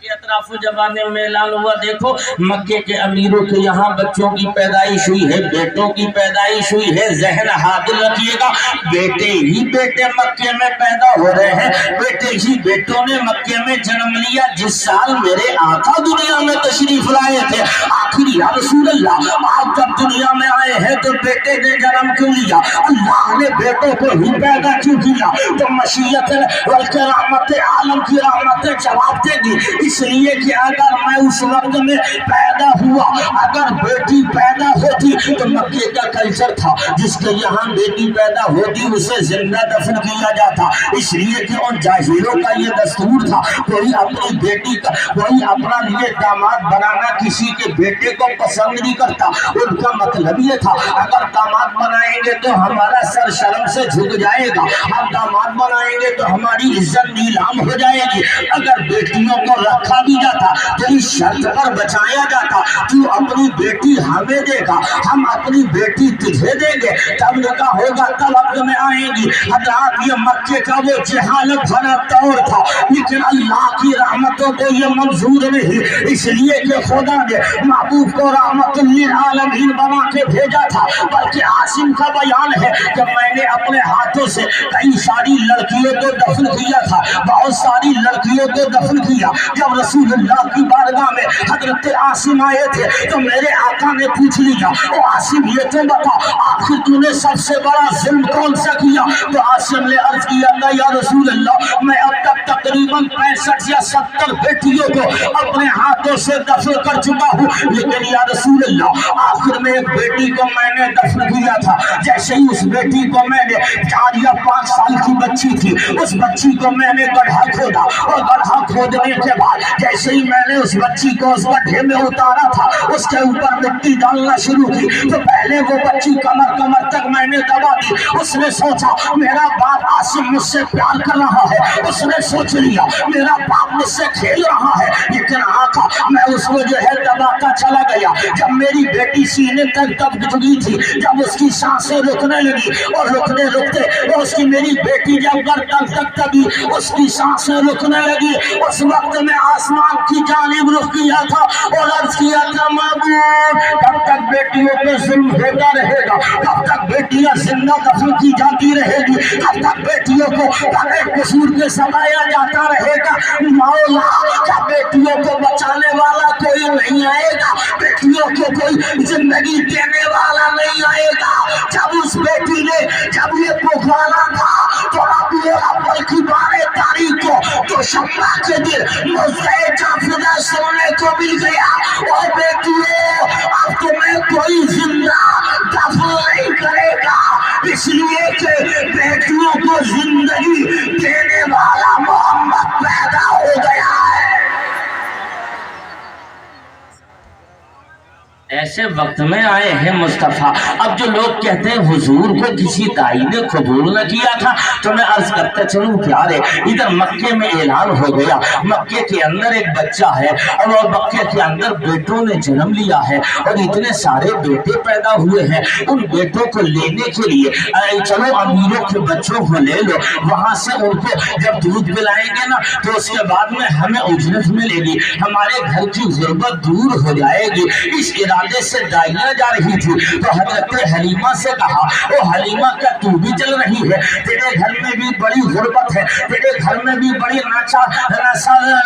اطراف و جوانے میں اعلان ہوا، دیکھو مکے کے امیروں کے یہاں بچوں کی پیدائش ہوئی ہے، بیٹوں کی پیدائش ہوئی ہے، ذہن حاضر رکھیے گا، بیٹے ہی بیٹے مکے میں پیدا ہو رہے ہیں، بیٹے ہی بیٹوں نے مکے میں جنم لیا۔ جس سال میرے آقا دنیا میں تشریف لائے تھے، آخر یا رسول اللہ آپ جب دنیا میں آئے ہیں تو بیٹے نے جنم کیوں لیا؟ اللہ نے بیٹوں کو ہی پیدا کیوں کیا؟ تو مشیت بلکہ رحمت عالم کی رحمت جواب دے گی، اس لیے کہ اگر میں اس وقت میں پیدا ہوا، اگر بیٹی پیدا ہوتی تو مکے کا کلچر تھا جس کے یہاں بیٹی پیدا ہوتی اسے زندہ دفن کیا جاتا، اس لیے کہ ان جاہلوں کا یہ دستور تھا، کوئی اپنی بیٹی کا، کوئی اپنا لیے داماد بنانا کسی کے بیٹے کو پسند نہیں کرتا۔ ان کا مطلب یہ تھا اگر داماد بنائیں گے تو ہمارا سر شرم سے جھک جائے گا، ہم داماد بنائیں گے تو ہماری عزت نیلام ہو جائے گی، اگر بیٹیوں کو رکھا بھی جاتا تیری شرط پر بچایا جاتا، تو اپنی بیٹی ہمیں دے گا، ہم اپنی بیٹی تجھے دیں گے، تب نکاح ہوگا، تب وقت میں آئیں گی۔ حضرات یہ مکے کا وہ جہالت بھرا دور تھا، لیکن اللہ کی رحمتوں کو یہ منظور نہیں، اس لیے کہ خدا نے محبوب کو رحمت للعالمین بنا کے بھیجا تھا۔ بلکہ عاصم کا بیان ہے کہ میں نے اپنے ہاتھوں سے کئی ساری لڑکیوں کو دفن کیا تھا، بہت ساری لڑکیوں کو دفن کیا۔ جب رسول اللہ کی بارگاہ میں حضرت عاصم آئے تھے تو میرے آقا نے پوچھ لیا، او عاصم یہ تو بتا آخر تو نے سب سے بڑا ظلم کون سا کیا؟ تو عاصم نے عرض کیا تھا یا رسول اللہ میں اب تک تقریباً 65 یا 70 بیٹیوں کو اپنے ہاتھوں سے دفن کر چکا ہوں، لیکن یا رسول اللہ آخر میں ایک بیٹی کو میں نے دفن کیا تھا، جیسے ہی اس بیٹی کو میں نے 4 یا 5 سال کی بچی تھی، اس بچی کو میں نے گڑھا کھودا، اور گڑھا کھودنے کے بعد جیسے ہی میں نے اس بچی کو اس گڈھے میں اتارا تھا، اس کے اوپر مٹی ڈالنا شروع کی تو پہلے وہ بچی کمر تک میں نے دبا دی۔ اس نے سوچا میرا باپ عاصم مجھ سے پیار کر رہا ہے، اس نے سوچ لیا میرا باپ مجھ سے کھیل رہا ہے، لیکن آقا میں اس کو جو ہے دباتا چلا گیا۔ جب میری بیٹی سینے تک دب چکی تھی، جب اس کی سانسیں رکنے لگی اور رکنے اور اس کی میری بیٹی جب گردن تک دبی، اس کی سانسیں رکنے لگی، اس وقت میں آسمان کی جانب رخ کیا تھا اور عرض کیا تھا معبود کب تک بیٹیوں پہ ظلم ہوتا رہے گا، کب تک بیٹیاں زندہ دفن کی جاتی رہے گی، کب تک بیٹیوں کو بغیر قصور کے ستایا جاتا कहता रहेगा मौला क्या बेटियों को बचाने वाला कोई नहीं आएगा, बेटियों को कोई जिंदगी देने वाला नहीं आएगा। जब उस बेटी ने जब ये पुकारा था तो रबीउल अव्वल की 12 तारीख को तो शम्मा के दिन मुझे जाफिदा सुनने को मिल गया, और बेटियों अब तुम्हें कोई जिंदा दफन नहीं करेगा, इसलिए कि बेटियों को जिंदगी देने वाला मोहम्मद पैदा हो गया है। ऐसे वक्त में आए हैं मुस्तफा। अब जो लोग कहते हैं हुजूर को किसी दाई ने कबूल न किया था, तो मैं अर्ज करते चलूं प्यारे, इधर मक्के में ऐलान हो गया, मक्के के अंदर एक बच्चा है और मक्के के अंदर बेटों ने जन्म लिया है और इतने सारे बेटे पैदा हुए हैं। उन बेटों को लेने के लिए चलो अमीरों के बच्चों को ले लो, वहां से उनको जब दूध पिलाएंगे ना तो उसके बाद में हमें उजरत मिलेगी, हमारे घर की गुर्बत दूर हो जाएगी। इस इरादे से दाइयां जा रही थी तो हजरत हलीमा से कहा, ओ हलीमा क्या तू भी चल रही है? तेरे घर में भी बड़ी गुर्बत है, तेरे घर में भी बड़ी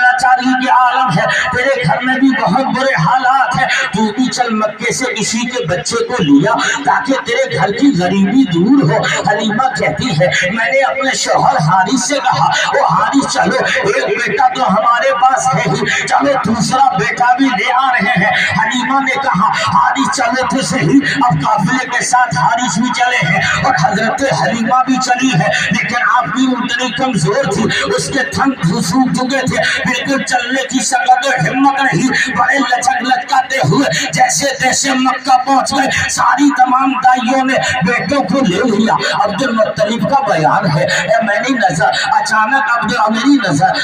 लाचारी की आलम है, तेरे घर में भी बहुत बुरे हालात है, तू भी चल मक्के से किसी के बच्चे को लिया ताकि तेरे घर की गरीबी दूर हो। हलीमा कहती है मैंने अपने शौहर हारिस से कहा, ओ हारिस चलो, एक बेटा तो हमारे पास है ही, चलो दूसरा बेटा भी ले आ रहे हैं। हलीमा ने कहा हारिस चले थे सही, अब काफिले के साथ हारिस भी चले हैं और हजरत हलीमा भी चली है, लेकिन आपकी उतनी कमजोर थी, उसके थन सूख चुके थे, बिल्कुल चलने की सकत और हिम्मत नहीं, बड़े लचक लचकाते हुए जैसे तैसे मक्का पहुंच गए। सारी तमाम दाइयों ने बेटों को ले लिया। अब्दुल मुत्तलिब का बयान है, मेरी नजर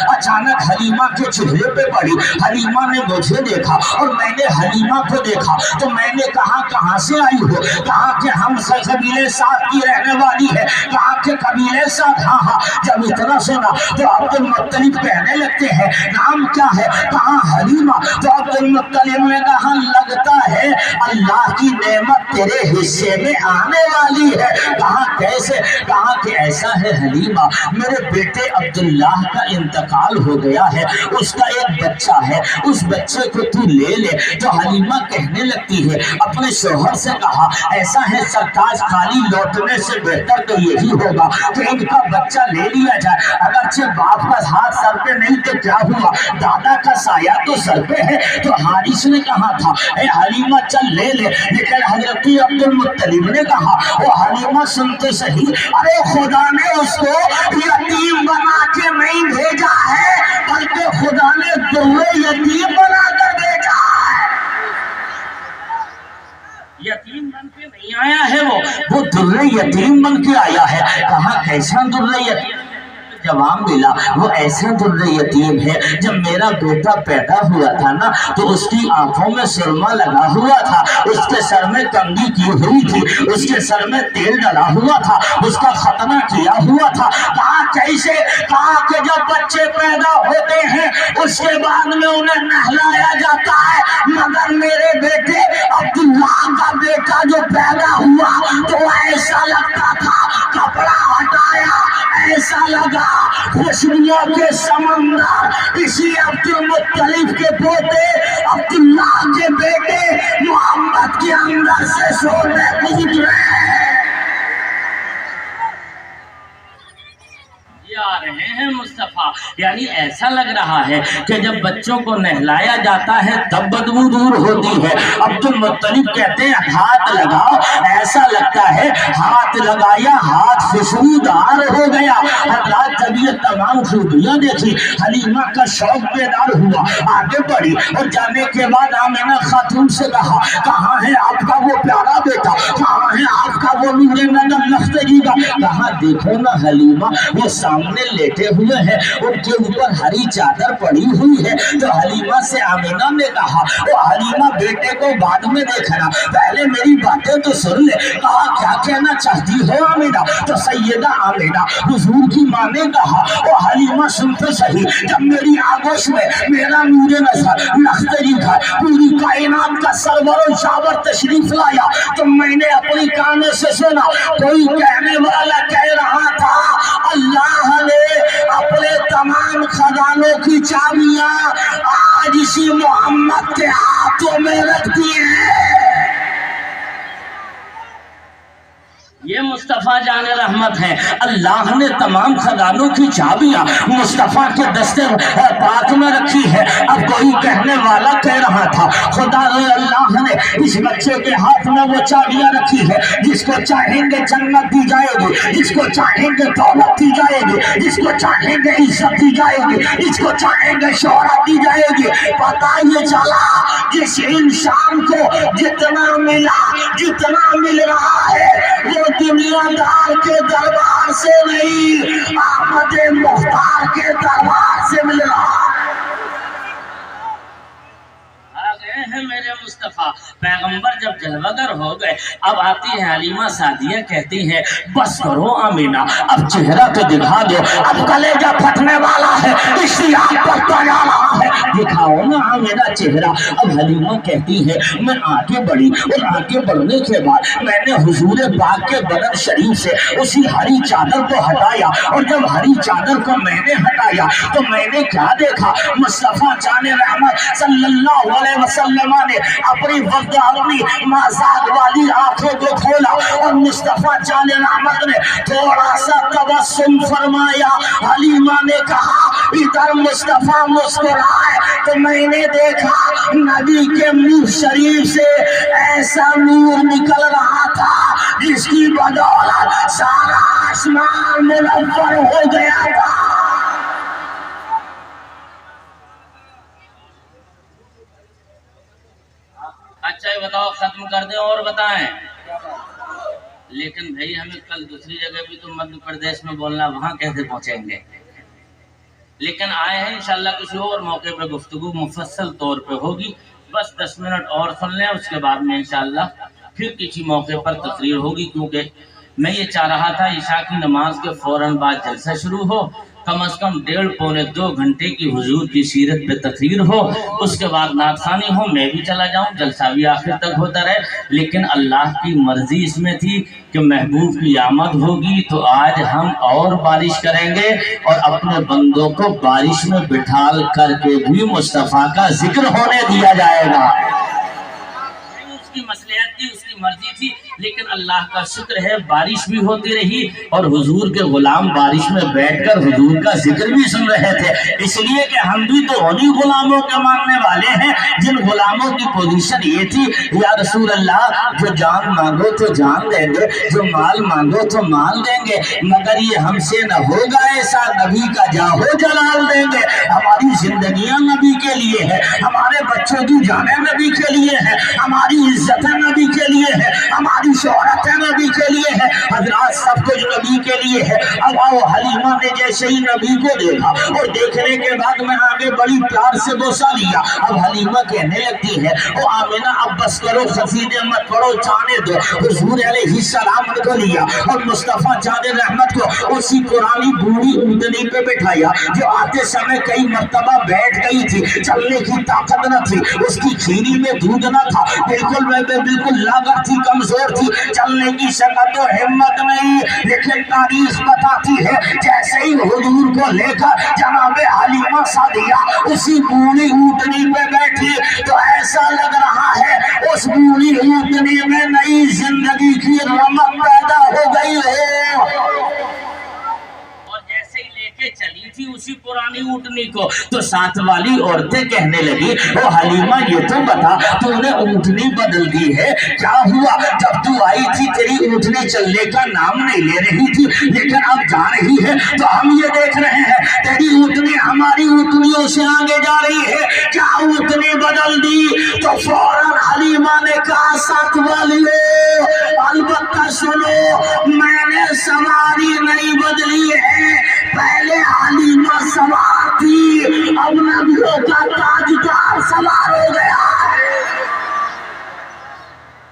अचानक हलीमा के चेहरे पे पड़ी। हलीमा ने मुझे देखा और मैंने हलीमा को देखा तो मैंने कहा कहां से आई हो? कहा कि हम कबीले साथ की रहने वाली है। कहा कि कबीले साथ? हाँ हाँ। जब इतना सुना तो अब्दुल मुत्तलिब कहने लगते हैं नाम क्या है? कहा हलीमा। तो अब्दुल मुत्तलिब ने कहा लगता है अल्लाह की नेमत तेरे हिस्से में आने वाली है। कहा कैसे? कहा कि ऐसा है हलीमा, मेरे बेटे अब्दुल्लाह का इंतकाल हो गया है, उसका एक बच्चा है, उस बच्चे को तू ले ले। तो हलीमा कहने लगती है अपने शौहर से कहा ऐसा है सरकार, खाली लौटने से बेहतर तो यही होगा कि इनका बच्चा ले लिया जाए। अगरचे बाप का हाथ सर पे नहीं तो क्या हुआ, दादा का साया तो सर पे है। तो हारिस ने कहा था ए हलीमा चल ले ले, लेकिन हजरत अब्दुल मुत्तलिब ने कहा वो हलीमा सुनते सही, अरे खुदा ने उसको यतीम बना के नहीं भेजा है, बल्कि खुदा ने दुर्रे यतीम बना कर भेजा है। यतीम बन के नहीं आया है, वो दुर्रे यतीम बन के आया है। कहा कैसा दुर्रे यतीम? जवाब मिला वो ऐसा दुर्रे यतीम है, जब मेरा बेटा पैदा हुआ था ना तो उसकी आंखों में सुरमा लगा हुआ था, उसके सर में कंघी की हुई थी, उसके सर में तेल डला हुआ था, उसका खतना किया हुआ था। कहा कैसे? कहा कि जब बच्चे पैदा होते हैं उसके बाद में उन्हें नहलाया जाता है, मगर मेरे बेटे अब्दुल्लाह का बेटा जो पैदा हुआ तो ऐसा लगता था कपड़ा हटाया ऐसा लगा खुशबुओं के समंदर। इसी अब्दुल मुत्तलिब के पोते अब्दुल्लाह के बेटे मोहम्मद के अंदर से सोने कूद रहे आ रहे हैं मुस्तफा। यानी ऐसा लग रहा है कि जब बच्चों को नहलाया जाता है तब बदबू दूर होती है। अब्दुल मुत्तलिब कहते हैं हाथ लगाओ, ऐसा लगता है हाथ लगाया हाथ खुशबूदार हो गया। हजरत जब ये तमाम खूबियां देखी हलीमा का शौक बेदार हुआ, आगे बढ़ी और जाने के बाद आमिना खातून से कहा कहाँ है आपका वो प्यारा बेटा, कहाँ है आपका वो नूरे नदम नख्तगी का? कहा देखो ना हलीमा वो सामने लेटे हुए हैं, उनके ऊपर हरी चादर पड़ी हुई है। तो हलीमा से आमिना ने कहा वो हलीमा बेटे को बाद में देखना, पहले मेरी बातें तो सुन ले। कहा क्या कहना चाहती हो आमिना? तो सैयदा आमिना हुजूर की माँ ने कहा वो हलीमा सुनते सही, जब मेरी आगोश में मेरा नूरे नजर नख्तरी का पूरी कायनात का सरवर शावर तशरीफ लाया तो मैंने अपनी कानों से सुना कोई कहने वाला कह रहा था अल्लाह ने अपने तमाम खजानों की चाबियां आज इसी मोहम्मद के हाथों में रख दी है। ये मुस्तफ़ा जान रहमत है। अल्लाह ने तमाम खजानों की चाबियां मुस्तफ़ा के दस्ते पाक में रखी है। अब कोई कहने वाला कह रहा था खुदा अल्लाह ने इस बच्चे के हाथ में वो चाबियां रखी है, जिसको चाहेंगे जन्नत दी जाएगी, जिसको चाहेंगे दौलत दी जाएगी, जिसको चाहेंगे इज्जत दी जाएगी, जिसको चाहेंगे शोहरत दी जाएगी। पता ये चला जिस इंसान को जितना मिला, जितना मिल रहा है वो दुनियादार के दरबार से नहीं, अहमद मुख्तार के दरबार से मिल रहा है। है मेरे मुस्तफ़ा पैगंबर जब जलवागर हो गए, अब आती है हलीमा सादिया, कहती है बस करो आमीना, अब चेहरा तो दिखा दो, अब कलेजा फटने वाला है, इश्तियाक बढ़ता जा रहा है, दिखाओ ना मेरा चेहरा। अब हलीमा कहती है मैं आगे बढ़ी और आगे बढ़ने के बाद मैंने हुजूर पाक के बदन शरीफ से उसी हरी चादर को हटाया, और जब हरी चादर को मैंने हटाया तो मैंने क्या देखा, मुस्तफ़ा जाने रहमत सल्लल्लाहु अलैहि वसल्लम ने अपनी वक्तानी माज़ाग वाली आंखों को खोला और मुस्तफ़ा जाने रहमत ने थोड़ा सा तबस्सुम फरमाया। हलीमा ने कहा इधर मुस्तफ़ा मुस्कुराए तो मैंने देखा नबी के मुंह शरीफ से ऐसा नूर निकल रहा था जिसकी बदौलत सारा आसमान मुनव्वर हो गया था। अच्छा ये बताओ, खत्म कर दें और बताएं? लेकिन भाई हमें कल दूसरी जगह भी तो मध्य प्रदेश में बोलना, वहां कैसे पहुंचेंगे? लेकिन आए हैं इंशाल्लाह किसी और मौके पर गुफ्तगू मुफस्सल तौर पे होगी। बस 10 मिनट और सुन लें, उसके बाद में इंशाल्लाह फिर किसी मौके पर तकरीर होगी, क्योंकि मैं ये चाह रहा था ईशा की नमाज के फौरन बाद जलसा शुरू हो, कम से कम 1.5-2 घंटे की हुजूर की सीरत पे तकरीर हो, उसके बाद नातखानी हो, मैं भी चला जाऊं, जलसा भी आखिर तक होता रहे। लेकिन अल्लाह की मर्जी इसमें थी कि महबूब की आमद होगी, तो आज हम और बारिश करेंगे और अपने बंदों को बारिश में बिठाल करके भी मुस्तफ़ा का जिक्र होने दिया जाएगा। उसकी मसलहत थी, उसकी मर्जी थी, लेकिन अल्लाह का शुक्र है बारिश भी होती रही और हुजूर के गुलाम बारिश में बैठकर हुजूर का जिक्र भी सुन रहे थे। इसलिए कि हम भी तो उन्हीं गुलामों के मानने वाले हैं जिन गुलामों की पोजीशन ये थी, या रसूल अल्लाह जो जान मांगो तो जान देंगे, जो माल मांगो तो माल देंगे, मगर ये हमसे न होगा ऐसा, नबी का जाहो जलाल देंगे। हमारी जिंदगियां नबी के लिए है, हमारे बच्चों की जाने नबी के लिए है, हमारी इज्जत नबी के लिए है, हमारी शोहरत नबी के लिए है, हजरात सब कुछ नबी के लिए है। अब आओ, हलीमा ने जैसे ही नबी को देखा और देखने के बाद में आगे बड़ी प्यार से बोसा लिया। अब हलीमा कहने लगती है ओ आमिना अब बस करो, खसीदे मत पड़ो, जाने दो। हुजूर अलैहिस्सलाम को लिया और मुस्तफ़ा जाने रहमत को उसी पुरानी बूढ़ी ऊँटनी पे बिठाया जो आते समय कई मर्तबा बैठ गई थी, चलने की ताकत न थी, उसकी खीरी में दूध न था, बिल्कुल लागत थी, कमजोर थी, चलने की शकत और हिम्मत नहीं। लेकिन तारीख बताती है जैसे ही हुजूर को लेकर जनाब हलीमा सादिया उसी बूढ़ी ऊँटनी पे बैठी तो ऐसा लग रहा है उस बूढ़ी ऊँटनी में नई जिंदगी की रमक पैदा हो गई है। चली थी उसी पुरानी ऊँटनी को तो साथ वाली औरतें कहने लगी ओ हलीमा ये तो बता, तूने ऊँटनी बदल दी है, क्या हुआ? जब तू आई थी तेरी ऊँटनी चलने का नाम नहीं ले रही थी, लेकिन अब जा रही है तो हम ये देख रहे हैं तेरी ऊँटनी हमारी ऊँटनियों से आगे जा रही है, क्या ऊँटनी बदल दी? तो फौरन हलीमा ने कहा साथ वालियों अलबत्ता सुनो, मैंने सवारी नहीं बदली है, पहले हलीमा सवार थी, अब नबियों का ताजदार सवार हो गया है।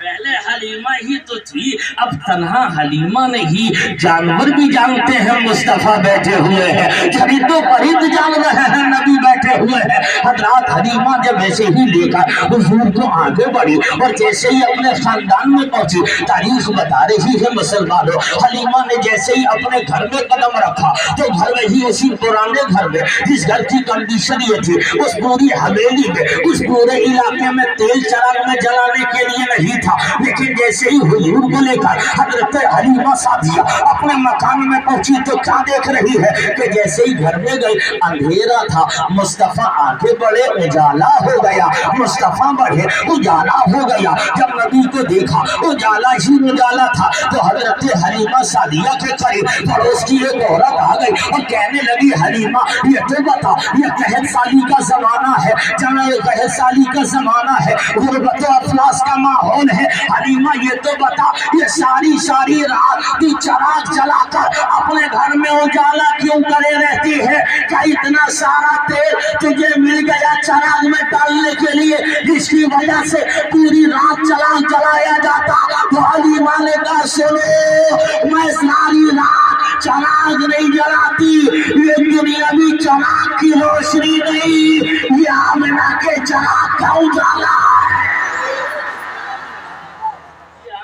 पहले हलीमा ही तो थी, अब तन्हा हलीमा नहीं, जानवर भी जानते हैं मुस्तफ़ा बैठे हुए हैं, परिंद परिंद जान रहे हैं नबी बैठे बैठे हुए हैं। हजरत हलीमा जब ऐसे ही लेकर हुजूर को आगे बढ़ी और जैसे ही अपने खानदान में पहुंची, तारीख बता रही है मुसलमानों, हलीमा ने जैसे ही अपने घर में कदम रखा तो घर में ही, उसी पुराने घर में जिस घर की कंडीशन ये थी, उस पूरी हवेली में, उस पूरे इलाके में तेल चराग में जलाने के लिए नहीं था, लेकिन जैसे ही हुजूर को लेकर हजरत हलीमा सादिया अपने मकान में पहुंची तो क्या देख रही है कि जैसे ही घर में गई अंधेरा था, मुस्तफा आगे बढ़े उजाला हो गया, मुस्तफा बढ़े उजाला हो गया। जब नबी को देखा उजाला ही उजाला था तो हजरत हलीमा सादिया के करीब पड़ोस की एक औरत आ गई और कहने लगी, हलीमा ये तो बता, ये कहत साली का जमाना है, जना ये कहत साली का जमाना है, गुर्बत अफलास का माहौल है, हलीमा ये तो बता, ये सारी सारी रात तू चराग जलाकर अपने घर में उजाला क्यों करे रहती है? क्या इतना सारा तेल तुझे मिल गया चराग में डालने के लिए जिसकी वजह से पूरी रात चराग जलाया जाता? तो हलीमा ने कहा, सुनो, मैं सारी रात चराग नहीं जलाती, ये दुनियावी चराग की रोशनी नहीं, ये आमिना के चराग का उजाला है,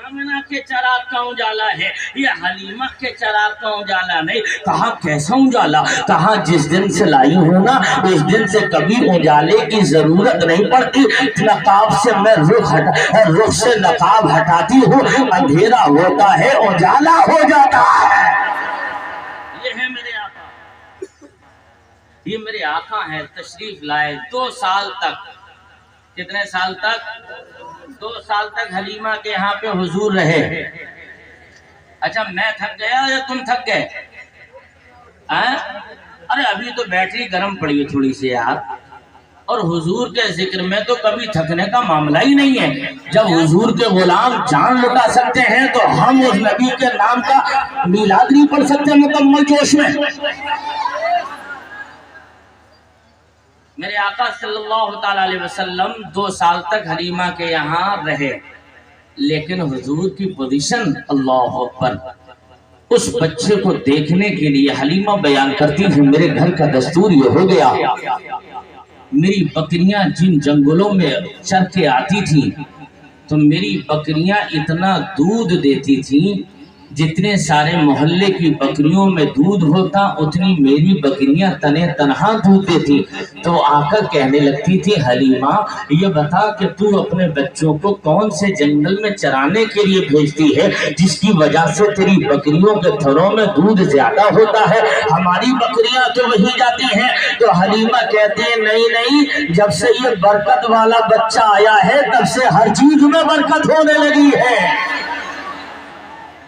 आमिना के चराग का उजाला है, ये हलीमा के चराग का उजाला नहीं। कहा कैसा उजाला? कहा जिस दिन से लाई हूं ना, उस दिन से कभी उजाले की जरूरत नहीं पड़ती, नकाब से मैं रुख से नकाब हटाती हूँ, अंधेरा होता है उजाला हो जाता है। ये है मेरे आका, ये मेरे आका है, तशरीफ लाए 2 साल तक। कितने साल तक? 2 साल तक हलीमा के यहाँ पे हुजूर रहे। अच्छा, मैं थक गया या तुम थक गए? अरे अभी तो बैटरी गर्म पड़ी है थोड़ी सी यार, और हुजूर के जिक्र में तो कभी थकने का मामला ही नहीं है। जब हुजूर के गुलाम जान लुटा सकते हैं तो हम उस नबी के नाम का मिलाद नहीं पढ़ सकते मुकम्मल जोश में? मेरे आका सल्लल्लाहु ताला अलैहि वसल्लम 2 साल तक हलीमा के यहाँ रहे, लेकिन हुजूर की पोजीशन, अल्लाह अकबर, उस बच्चे को देखने के लिए हलीमा बयान करती है, मेरे घर का दस्तूर ये हो गया, मेरी बकरियां जिन जंगलों में चर के आती थी तो मेरी बकरियां इतना दूध देती थी, जितने सारे मोहल्ले की बकरियों में दूध होता उतनी मेरी बकरियां तने तनहा दूध देती। तो आकर कहने लगती थी, हलीमा ये बता कि तू अपने बच्चों को कौन से जंगल में चराने के लिए भेजती है जिसकी वजह से तेरी बकरियों के थरों में दूध ज्यादा होता है, हमारी बकरियां तो वही जाती हैं। तो हलीमा कहती है, नहीं नहीं, जब से ये बरकत वाला बच्चा आया है तब से हर चीज में बरकत होने लगी है।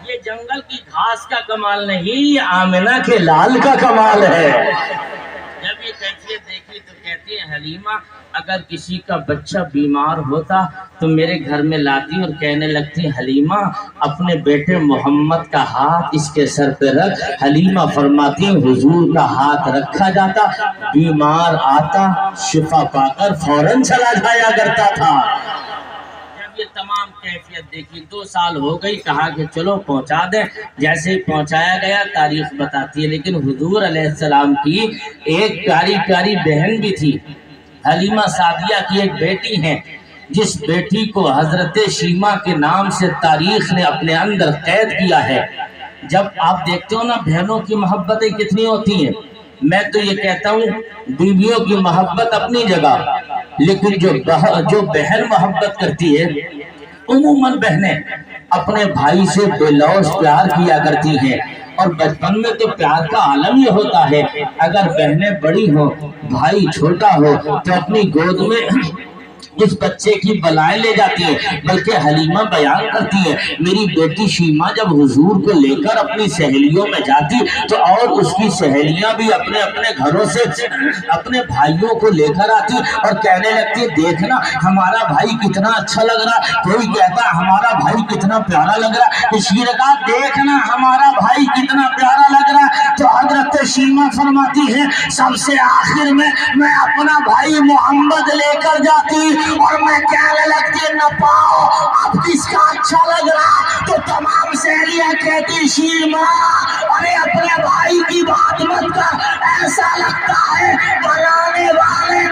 ये जंगल की घास का कमाल नहीं, ये आमिना के लाल का कमाल है। जब ये कैफियत देखी तो कहती है, हलीमा अगर किसी का बच्चा बीमार होता तो मेरे घर में लाती और कहने लगती, हलीमा अपने बेटे मोहम्मद का हाथ इसके सर पे रख। हलीमा फरमाती, हुजूर का हाथ रखा जाता, बीमार आता, शिफा पाकर फौरन चला जाया करता था। ये तमाम कैफियत देखी, 2 साल हो गई, कहा कि चलो पहुंचा दें। जैसे ही पहुंचाया गया, तारीख बताती है, लेकिन हुजूर अलैहिस्सलाम की एक प्यारी प्यारी बहन भी थी, हलीमा सादिया की एक बेटी है, जिस बेटी को हजरत शीमा के नाम से तारीख ने अपने अंदर कैद किया है। जब आप देखते हो ना बहनों की मोहब्बतें कितनी होती हैं, मैं तो ये कहता हूँ बीवियों की मोहब्बत अपनी जगह, लेकिन जो बहन मोहब्बत करती है, उम्मन बहनें अपने भाई से बेलौस प्यार किया करती हैं। और बचपन में तो प्यार का आलम ये होता है, अगर बहनें बड़ी हो, भाई छोटा हो, तो अपनी गोद में उस बच्चे की बलाएं ले जाती है। बल्कि हलीमा बयान करती है, मेरी बेटी शीमा जब हुजूर को लेकर अपनी सहेलियों में जाती तो और उसकी सहेलियां भी अपने अपने घरों से अपने भाइयों को लेकर आती और कहने लगती, देखना हमारा भाई कितना अच्छा लग रहा, कोई कहता हमारा भाई कितना प्यारा लग रहा, किसी ने कहा देखना हमारा भाई कितना प्यारा लग रहा। तो हजरत शीमा फरमाती है, सबसे आखिर में मैं अपना भाई मोहम्मद लेकर जाती और मैं कहने लगती, न पाओ अब किसका अच्छा लग रहा, तो तमाम सहेलियां कहती, शीमा अरे अपने भाई की बात मत कर, ऐसा लगता है बनाने वाले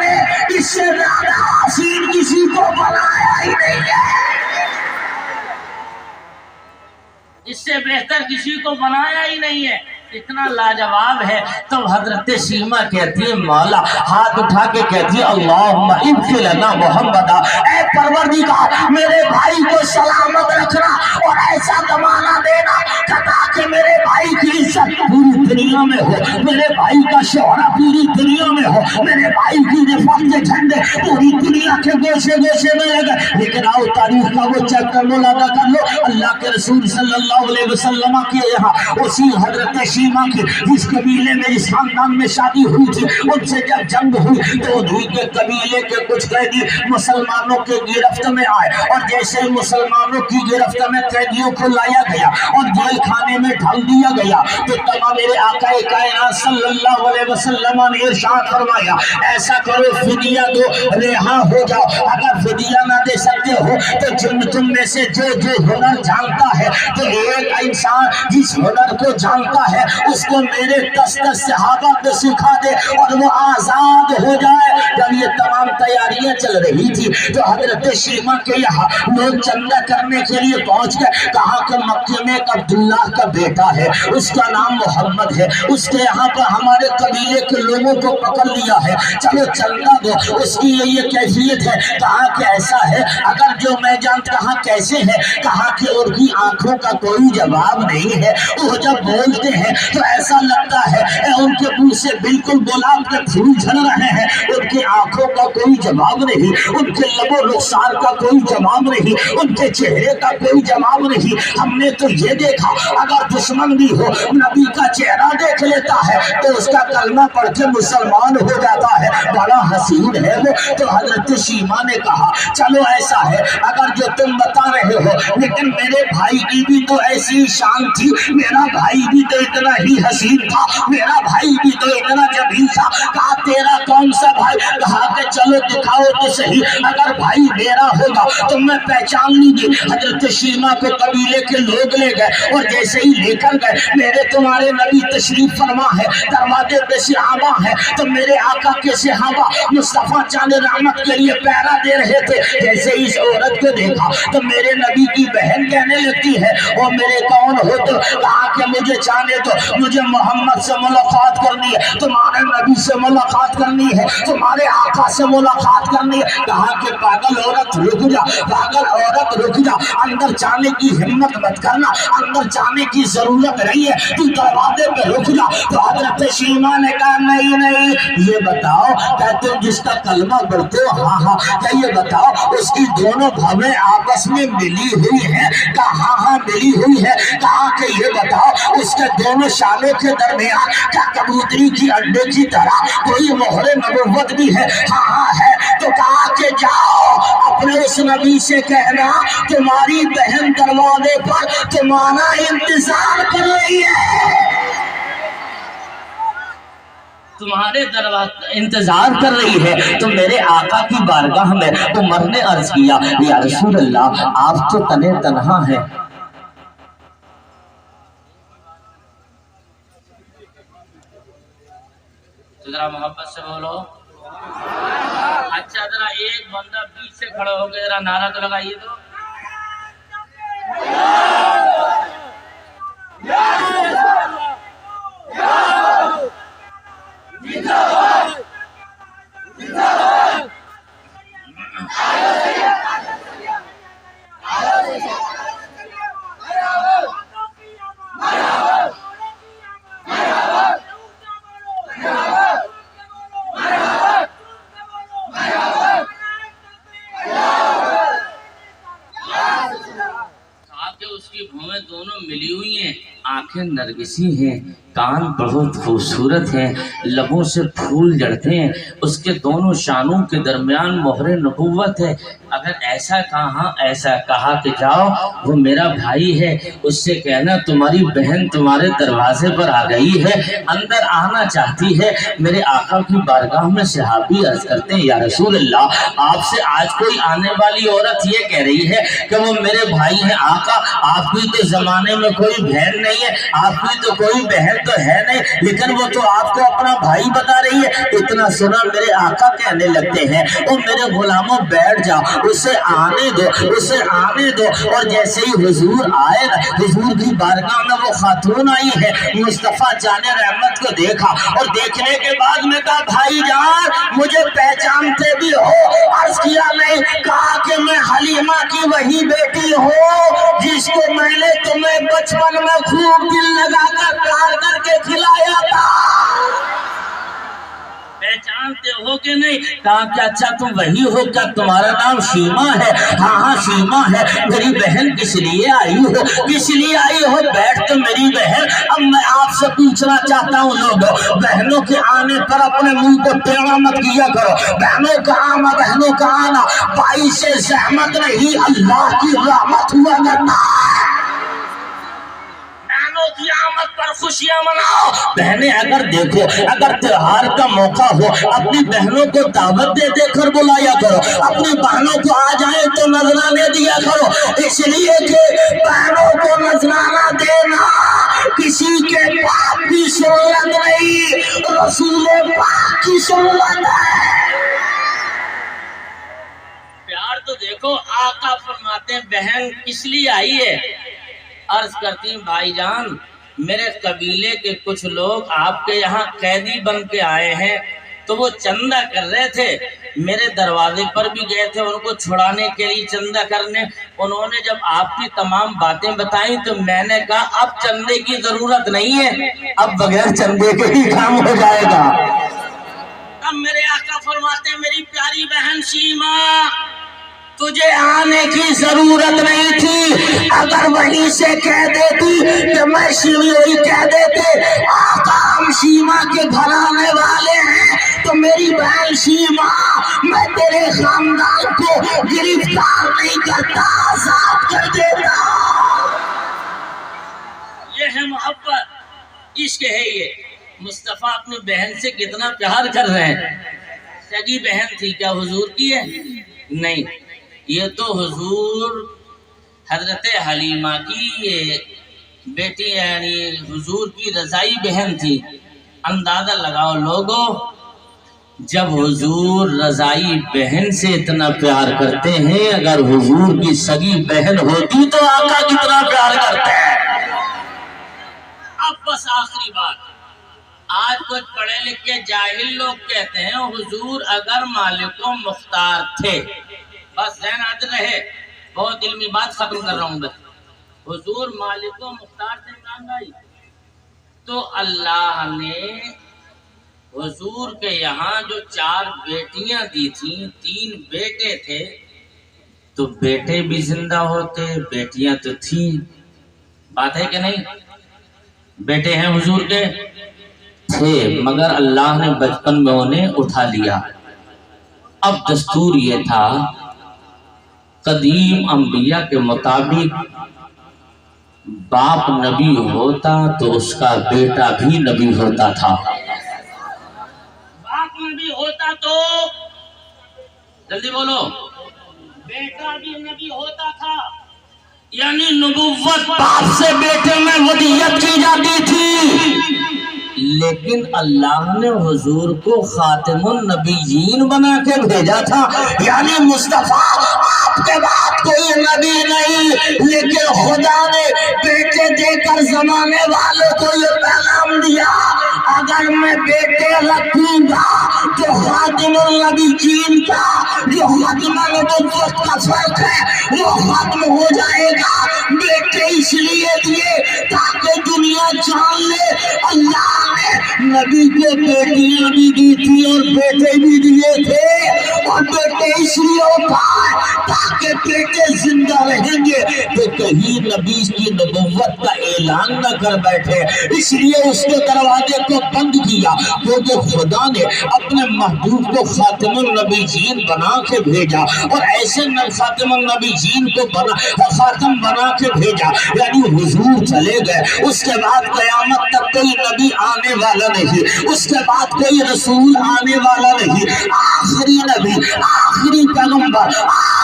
बेहतर किसी को बनाया ही नहीं है, इतना लाजवाब है। तो हजरत सीमा कहती है, मौला हाथ उठा के कहती है, अल्लाहुम्मा इब्तिलना मुहम्मदा, ऐ परवरदिगार मेरे भाई को सलामत रखना और ऐसा जमाना देना ताकि मेरे भाई की इज्जत पूरी दुनिया में हो, मेरे भाई का शोहरा पूरी दुनिया में हो, मेरे भाई की रिफत के झंडे पूरी दुनिया के गोशे गोशे में लगे। लेकिन आओ तारीख का वो चैप्टर मुलादा कर लो, अल्लाह के रसूल सल्लल्लाहु अलैहि वसल्लम के यहाँ उसी हजरत सीमा की जिस कबीले में जिस खानदान में शादी हुई थी, उनसे जब जंग हुई तो उन्हीं के कबीले के कुछ कैदी मुसलमानों के गिरफ्त में आए और जैसे ही मुसलमानों की गिरफ्त में कैदियों को लाया गया और जेल खाने में ढाल दिया गया तो तमाम मेरे आका कायनात सल्लल्लाहु अलैहि वसल्लम ने इरशाद फरमाया, ऐसा करो फिदिया दो, रिहा हो जाओ। अगर फिदिया ना दे सकते हो तो तुम में से जो जो हुनर जानता है, तो एक इंसान जिस हुनर को जानता है उसको मेरे 10 सहाबा को सिखा दे और वो आजाद हो जाए। जब ये तमाम तैयारियां चल रही थी तो हजरत सीमा के यहाँ लोग चंदा करने के लिए पहुंच गए। कहा कि मक्के में एक अब्दुल्ला का बेटा है, उसका नाम मोहम्मद है, उसके यहाँ पर हमारे कबीले के लोगों को पकड़ लिया है, चलो चंदा दो। उसकी ये कैफियत है। कहा कि ऐसा है, अगर जो मैं जानता कहा कैसे है, कहा कि उनकी आंखों का कोई जवाब नहीं है, वो जब बोलते हैं तो ऐसा लगता है उनके मुंह से बिल्कुल गुलाब के फूल झड़ रहे हैं, उनकी आंखों का कोई जवाब नहीं, उनके लबो रुखसार का कोई जवाब नहीं, उनके चेहरे का कोई जवाब नहीं। हमने तो ये देखा अगर दुश्मन भी हो नबी का चेहरा देख लेता है तो उसका कलमा पढ़ के मुसलमान हो जाता है, बड़ा हसीन है वो। तो हजरत सीमा ने कहा चलो ऐसा है, अगर जो तुम बता रहे हो, लेकिन मेरे भाई की भी तो ऐसी शान थी, मेरा भाई भी तो इतना ही हसीन था, मेरा भाई भी तो इतना जमीन था। कहा तेरा कौन सा भाई? कहा कि चलो दिखाओ तो सही, अगर भाई मेरा होगा तो मैं पहचान लीजिए। हजरत सीमा को कबीले के लोग ले गए और जैसे ही लेकर गए, मेरे तुम्हारे नबी तशरीफ फरमा है, दरवाजे पे सहाबा है, तो मेरे आका के सहाबा मुस्तफा चांद रहमत के लिए पहरा दे रहे थे। जैसे इस औरत को देखा तो मेरे नबी की बहन कहने लगती है, और मेरे कौन हो? तो कहा कि मुझे जाने दो, मुझे मोहम्मद से मुलाकात करनी है, तुम्हारे नबी से मुलाकात करनी है, तुम्हारे आका से मुलाकात करनी है। कहा कि पागल औरत रुक जा, पागल औरत रुक जा, अंदर जाने की हिम्मत मत करना, अंदर जाने की जरूरत नहीं है, तू दरवाजे पे रुक जा। तो हजरत सीमा ने कहा नहीं नहीं, ये बताओ कहते हो जिसका कलमा पढ़ते हो? हाँ हाँ। क्या ये बताओ उसकी दोनों भवें आपस में मिली हुई है? कहा हाँ मिली हुई है। कहा कि ये बताओ उसके दोनों शालों के दरमियान क्या कबूतरी की अंडे की तरह कोई मोहरे नबुव्वत भी है? हाँ हाँ है। तो कहा कि जाओ अपने उस नबी से कहना तुम्हारी बहन दरवाजे पर तुम्हारा इंतजार कर रही है, तुम्हारे दरवाजे इंतजार कर रही है। तो मेरे आका की बारगाह में उमर ने अर्ज किया, या रसूल अल्लाह आप तो तने तन्हा हैं, जरा मोहब्बत से बोलो। अच्छा जरा एक बंदा बीच से खड़ा हो गया, जरा नारा तो लगाइए तो। उसकी भौहें दोनों मिली हुई हैं, आंखें नरगिसी हैं, कान बहुत खूबसूरत हैं, लबों से फूल जड़ते हैं, उसके दोनों शानों के दरमियान मोहरे नबुव्वत है। अगर ऐसा कहा कि जाओ वो मेरा भाई है, उससे कहना तुम्हारी बहन तुम्हारे दरवाजे पर आ गई है, अंदर आना चाहती है। मेरे आका की बारगाह में सहाबी अर्ज करते हैं, या रसूल अल्लाह आपसे आज कोई आने वाली औरत ये कह रही है कि वो मेरे भाई हैं। आका आपकी तो जमाने में कोई बहन नहीं है, आपकी तो कोई बहन تو ہے نہیں, لیکن وہ تو آپ کو اپنا بھائی بتا رہی ہے. اتنا سنا میرے آقا کہنے لگتے ہیں, او میرے غلاموں بیٹھ جاؤ, اسے آنے دو, اسے آنے دو. اور جیسے ہی حضور آئے, حضور کی بارگاہ میں وہ خاتون آئی ہے, مصطفیٰ جان رحمت کو دیکھا, اور دیکھنے کے بعد میں کہا بھائی جان مجھے پہچانتے بھی ہو؟ عرض کیا نہیں. کہا کہ میں حلیمہ کی وہی بیٹی ہوں جس کو میں نے تمہیں بچپن میں خوب دل لگا کر پیار کر کے کھلایا تھا. پہچانتے ہو کہ نہیں؟ کہا کہ اچھا تم وہی ہو, کیا تمہارا نام شیما ہے؟ ہاں ہاں شیما ہے. میری بہن کس لیے آئی ہو؟ کس لیے آئی ہو؟ بیٹھ تو میری بہن. اب میں آپ سے پوچھنا چاہتا ہوں لوگوں, بہنوں کے آنے پر اپنے منہ کو ٹیڑھا مت کیا کرو. بہنوں کا آنا, بہنوں کا آنا باعث زحمت نہیں, اللہ کی رحمت ہوا کرتا ہے. کی آمد پر خوشیاں مناؤ. بہنیں اگر دیکھو, اگر تہوار کا موقع ہو, اپنی بہنوں کو دعوت دے دے کر بلایا کرو. اپنی بہنوں کو آ جائے تو نذرانے دیا کرو, اس لیے کہ بہنوں کو نذرانہ دینا کسی کے باپ کی سنت نہیں, رسول پاک کی سنت ہے. پیار تو دیکھو, آقا فرماتے ہیں بہن کس لیے آئی ہے؟ عرض کرتی ہیں بھائی جان میرے قبیلے کے کچھ لوگ آپ کے یہاں قیدی بن کے آئے ہیں, تو وہ چندہ کر رہے تھے, میرے دروازے پر بھی گئے تھے ان کو چھڑانے کے لیے چندہ کرنے. انہوں نے جب آپ کی تمام باتیں بتائیں تو میں نے کہا اب چندے کی ضرورت نہیں ہے, اب بغیر چندے کے ہی کام ہو جائے گا. اب میرے آقا فرماتے ہیں میری پیاری بہن شیما تجھے آنے کی ضرورت نہیں تھی. اگر وہیں سے کہہ دیتی کہ میں وہی کہہ دیتے آقا ہم شیما کے گھر آنے والے ہیں, تو میری بہن شیما میں تیرے خاندان کو گرفتار نہیں کرتا, آزاد کر دیتا. یہ ہے محبت, عشق ہے. یہ مصطفیٰ اپنی بہن سے کتنا پیار کر رہے ہیں. سگی بہن تھی کیا حضور کی ہے؟ نہیں, یہ تو حضور حضرت حلیمہ کی بیٹی یعنی حضور کی رضائی بہن تھی. اندازہ لگاؤ لوگوں, جب حضور رضائی بہن سے اتنا پیار کرتے ہیں, اگر حضور کی سگی بہن ہوتی تو آقا کتنا پیار کرتے ہیں. اب بس آخری بات, آج کچھ پڑھے لکھے جاہل لوگ کہتے ہیں حضور اگر مالک و مختار تھے, بس ذہن آج رہے, بہت علمی بات ختم کر رہا ہوں بس. حضور مالک و مختار سے عمران بھائی, تو اللہ نے حضور کے یہاں جو 4 بیٹیاں دی تھیں, 3 بیٹے تھے, تو بیٹے بھی زندہ ہوتے, بیٹیاں تو تھیں. بات ہے کہ نہیں؟ بیٹے ہیں حضور کے تھے, مگر اللہ نے بچپن میں انہیں اٹھا لیا. اب دستور یہ تھا قدیم انبیاء کے مطابق باپ نبی ہوتا تو اس کا بیٹا بھی نبی ہوتا تھا. باپ نبی ہوتا تو جلدی بولو, بیٹا بھی نبی ہوتا تھا. یعنی نبوت باپ سے بیٹے میں ودیت کی جاتی تھی. لیکن اللہ نے حضور کو خاتم النبیین بنا کے بھیجا تھا, یعنی مصطفیٰ آپ کے بعد کوئی نبی نہیں, لیکن خدا نے بیٹے دے کر زمانے والوں کو یہ پیغام دیا اگر میں بیٹے رکھوں گا تو خاتم النبیین کا جو ختم نبوت کا فرق ہے وہ ختم ہو جائے گا. بیٹے اس لیے دیے تاکہ دنیا جان لے اللہ نے نبی کو بیٹیاں بھی دی تھی اور بیٹے بھی دیے تھے, اور بیٹے اس لیے ہوتا ہے تاکہ بیٹے زندہ رہیں گے تو کہیں نبی کی نبوت کا اعلان نہ کر بیٹھے, اس لیے اس کے دروازے کو بند کیا. وہ جو خدا نے اپنے محبوب کو خاتم النبیین بنا کے بھیجا, اور ایسے خاتم النبیین کو خاتم بنا کے بھیجا, یعنی حضور چلے گئے, اس کے بعد قیامت تک کوئی نبی آنے والا نہیں, اس کے بعد کوئی رسول آنے والا نہیں. آخری نبی, آخری پیغمبر,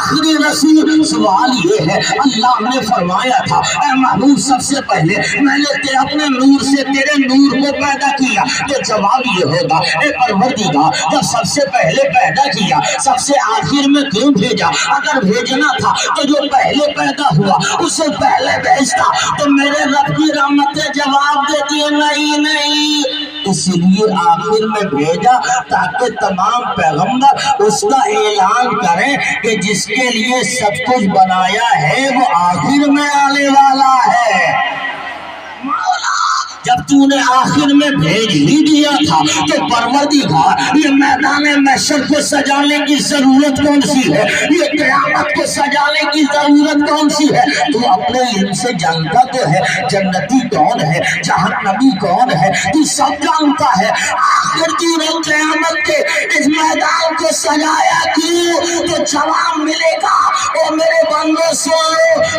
آخری رسول سوال یہ ہے، اللہ نے فرمایا تھا اے محبوب سب سے پہلے میں نے اپنے نور سے تیرے نور کو پیدا کیا، تو جواب یہ ہوگا اے پروردگار جب سب سے پہلے پیدا کیا سب سے آخر میں کیوں بھیجا؟ اگر بھیجنا تھا تو جو پہلے پیدا ہوا اسے پہلے بھیجتا، تو میرے رب کی رحمتیں جواب دیتی ہے نہیں، اس لیے آخر میں بھیجا تاکہ تمام پیغمبر اس کا اعلان کریں کہ جس کے لیے سب کچھ بنایا ہے وہ آخر میں آنے والا ہے۔ مولا جب تو نے آخر میں بھیج ہی دیا تھا تو پروردگار یہ میدان محشر کو سجانے کی ضرورت کون سی ہے، یہ قیامت کو سجانے کی ضرورت کون سی ہے؟ تو اپنے علم سے جانتا تو ہے جنتی کون ہے، جہنمی کون ہے، تو سب جانتا ہے۔ آخر دن قیامت کے اس میدان کو سجایا کیوں؟ تو جواب ملے گا او میرے بندوں سو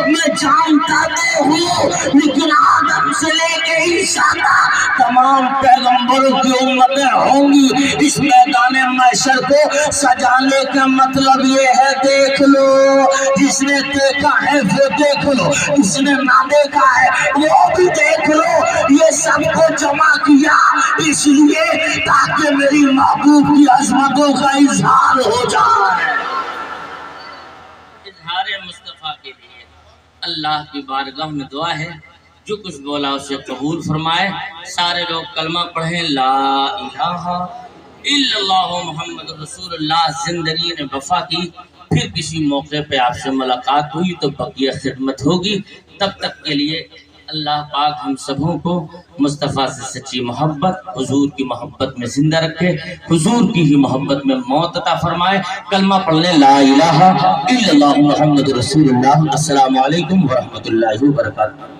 میں جانتا تو ہوں، لیکن آدم سے لے کے عیسیٰ تمام پیغمبروں کی امتیں ہوں گی۔ اس میدان محشر کو سجانے کا مطلب یہ ہے دیکھ لو، جس نے دیکھا ہے وہ دیکھ لو، جس نے نہ دیکھا ہے وہ بھی دیکھ لو، یہ سب کو جمع کیا اس لیے تاکہ میری محبوب کی عظمتوں کا اظہار ہو جائے۔ اظہار مصطفیٰ کے لیے اللہ کی بارگاہ میں دعا ہے، جو کچھ بولا اسے قبول فرمائے۔ سارے لوگ کلمہ پڑھیں لا الہ الا اللہ محمد رسول اللہ۔ زندگی نے وفا کی، پھر کسی موقع پہ آپ سے ملاقات ہوئی تو بقیہ خدمت ہوگی، تب تک کے لیے اللہ پاک ہم سبوں کو مصطفیٰ سے سچی محبت، حضور کی محبت میں زندہ رکھے، حضور کی ہی محبت میں موت عطا فرمائے۔ کلمہ پڑھ لیں لا الہ الا اللہ محمد رسول اللہ۔ السلام علیکم ورحمۃ اللہ وبرکاتہ۔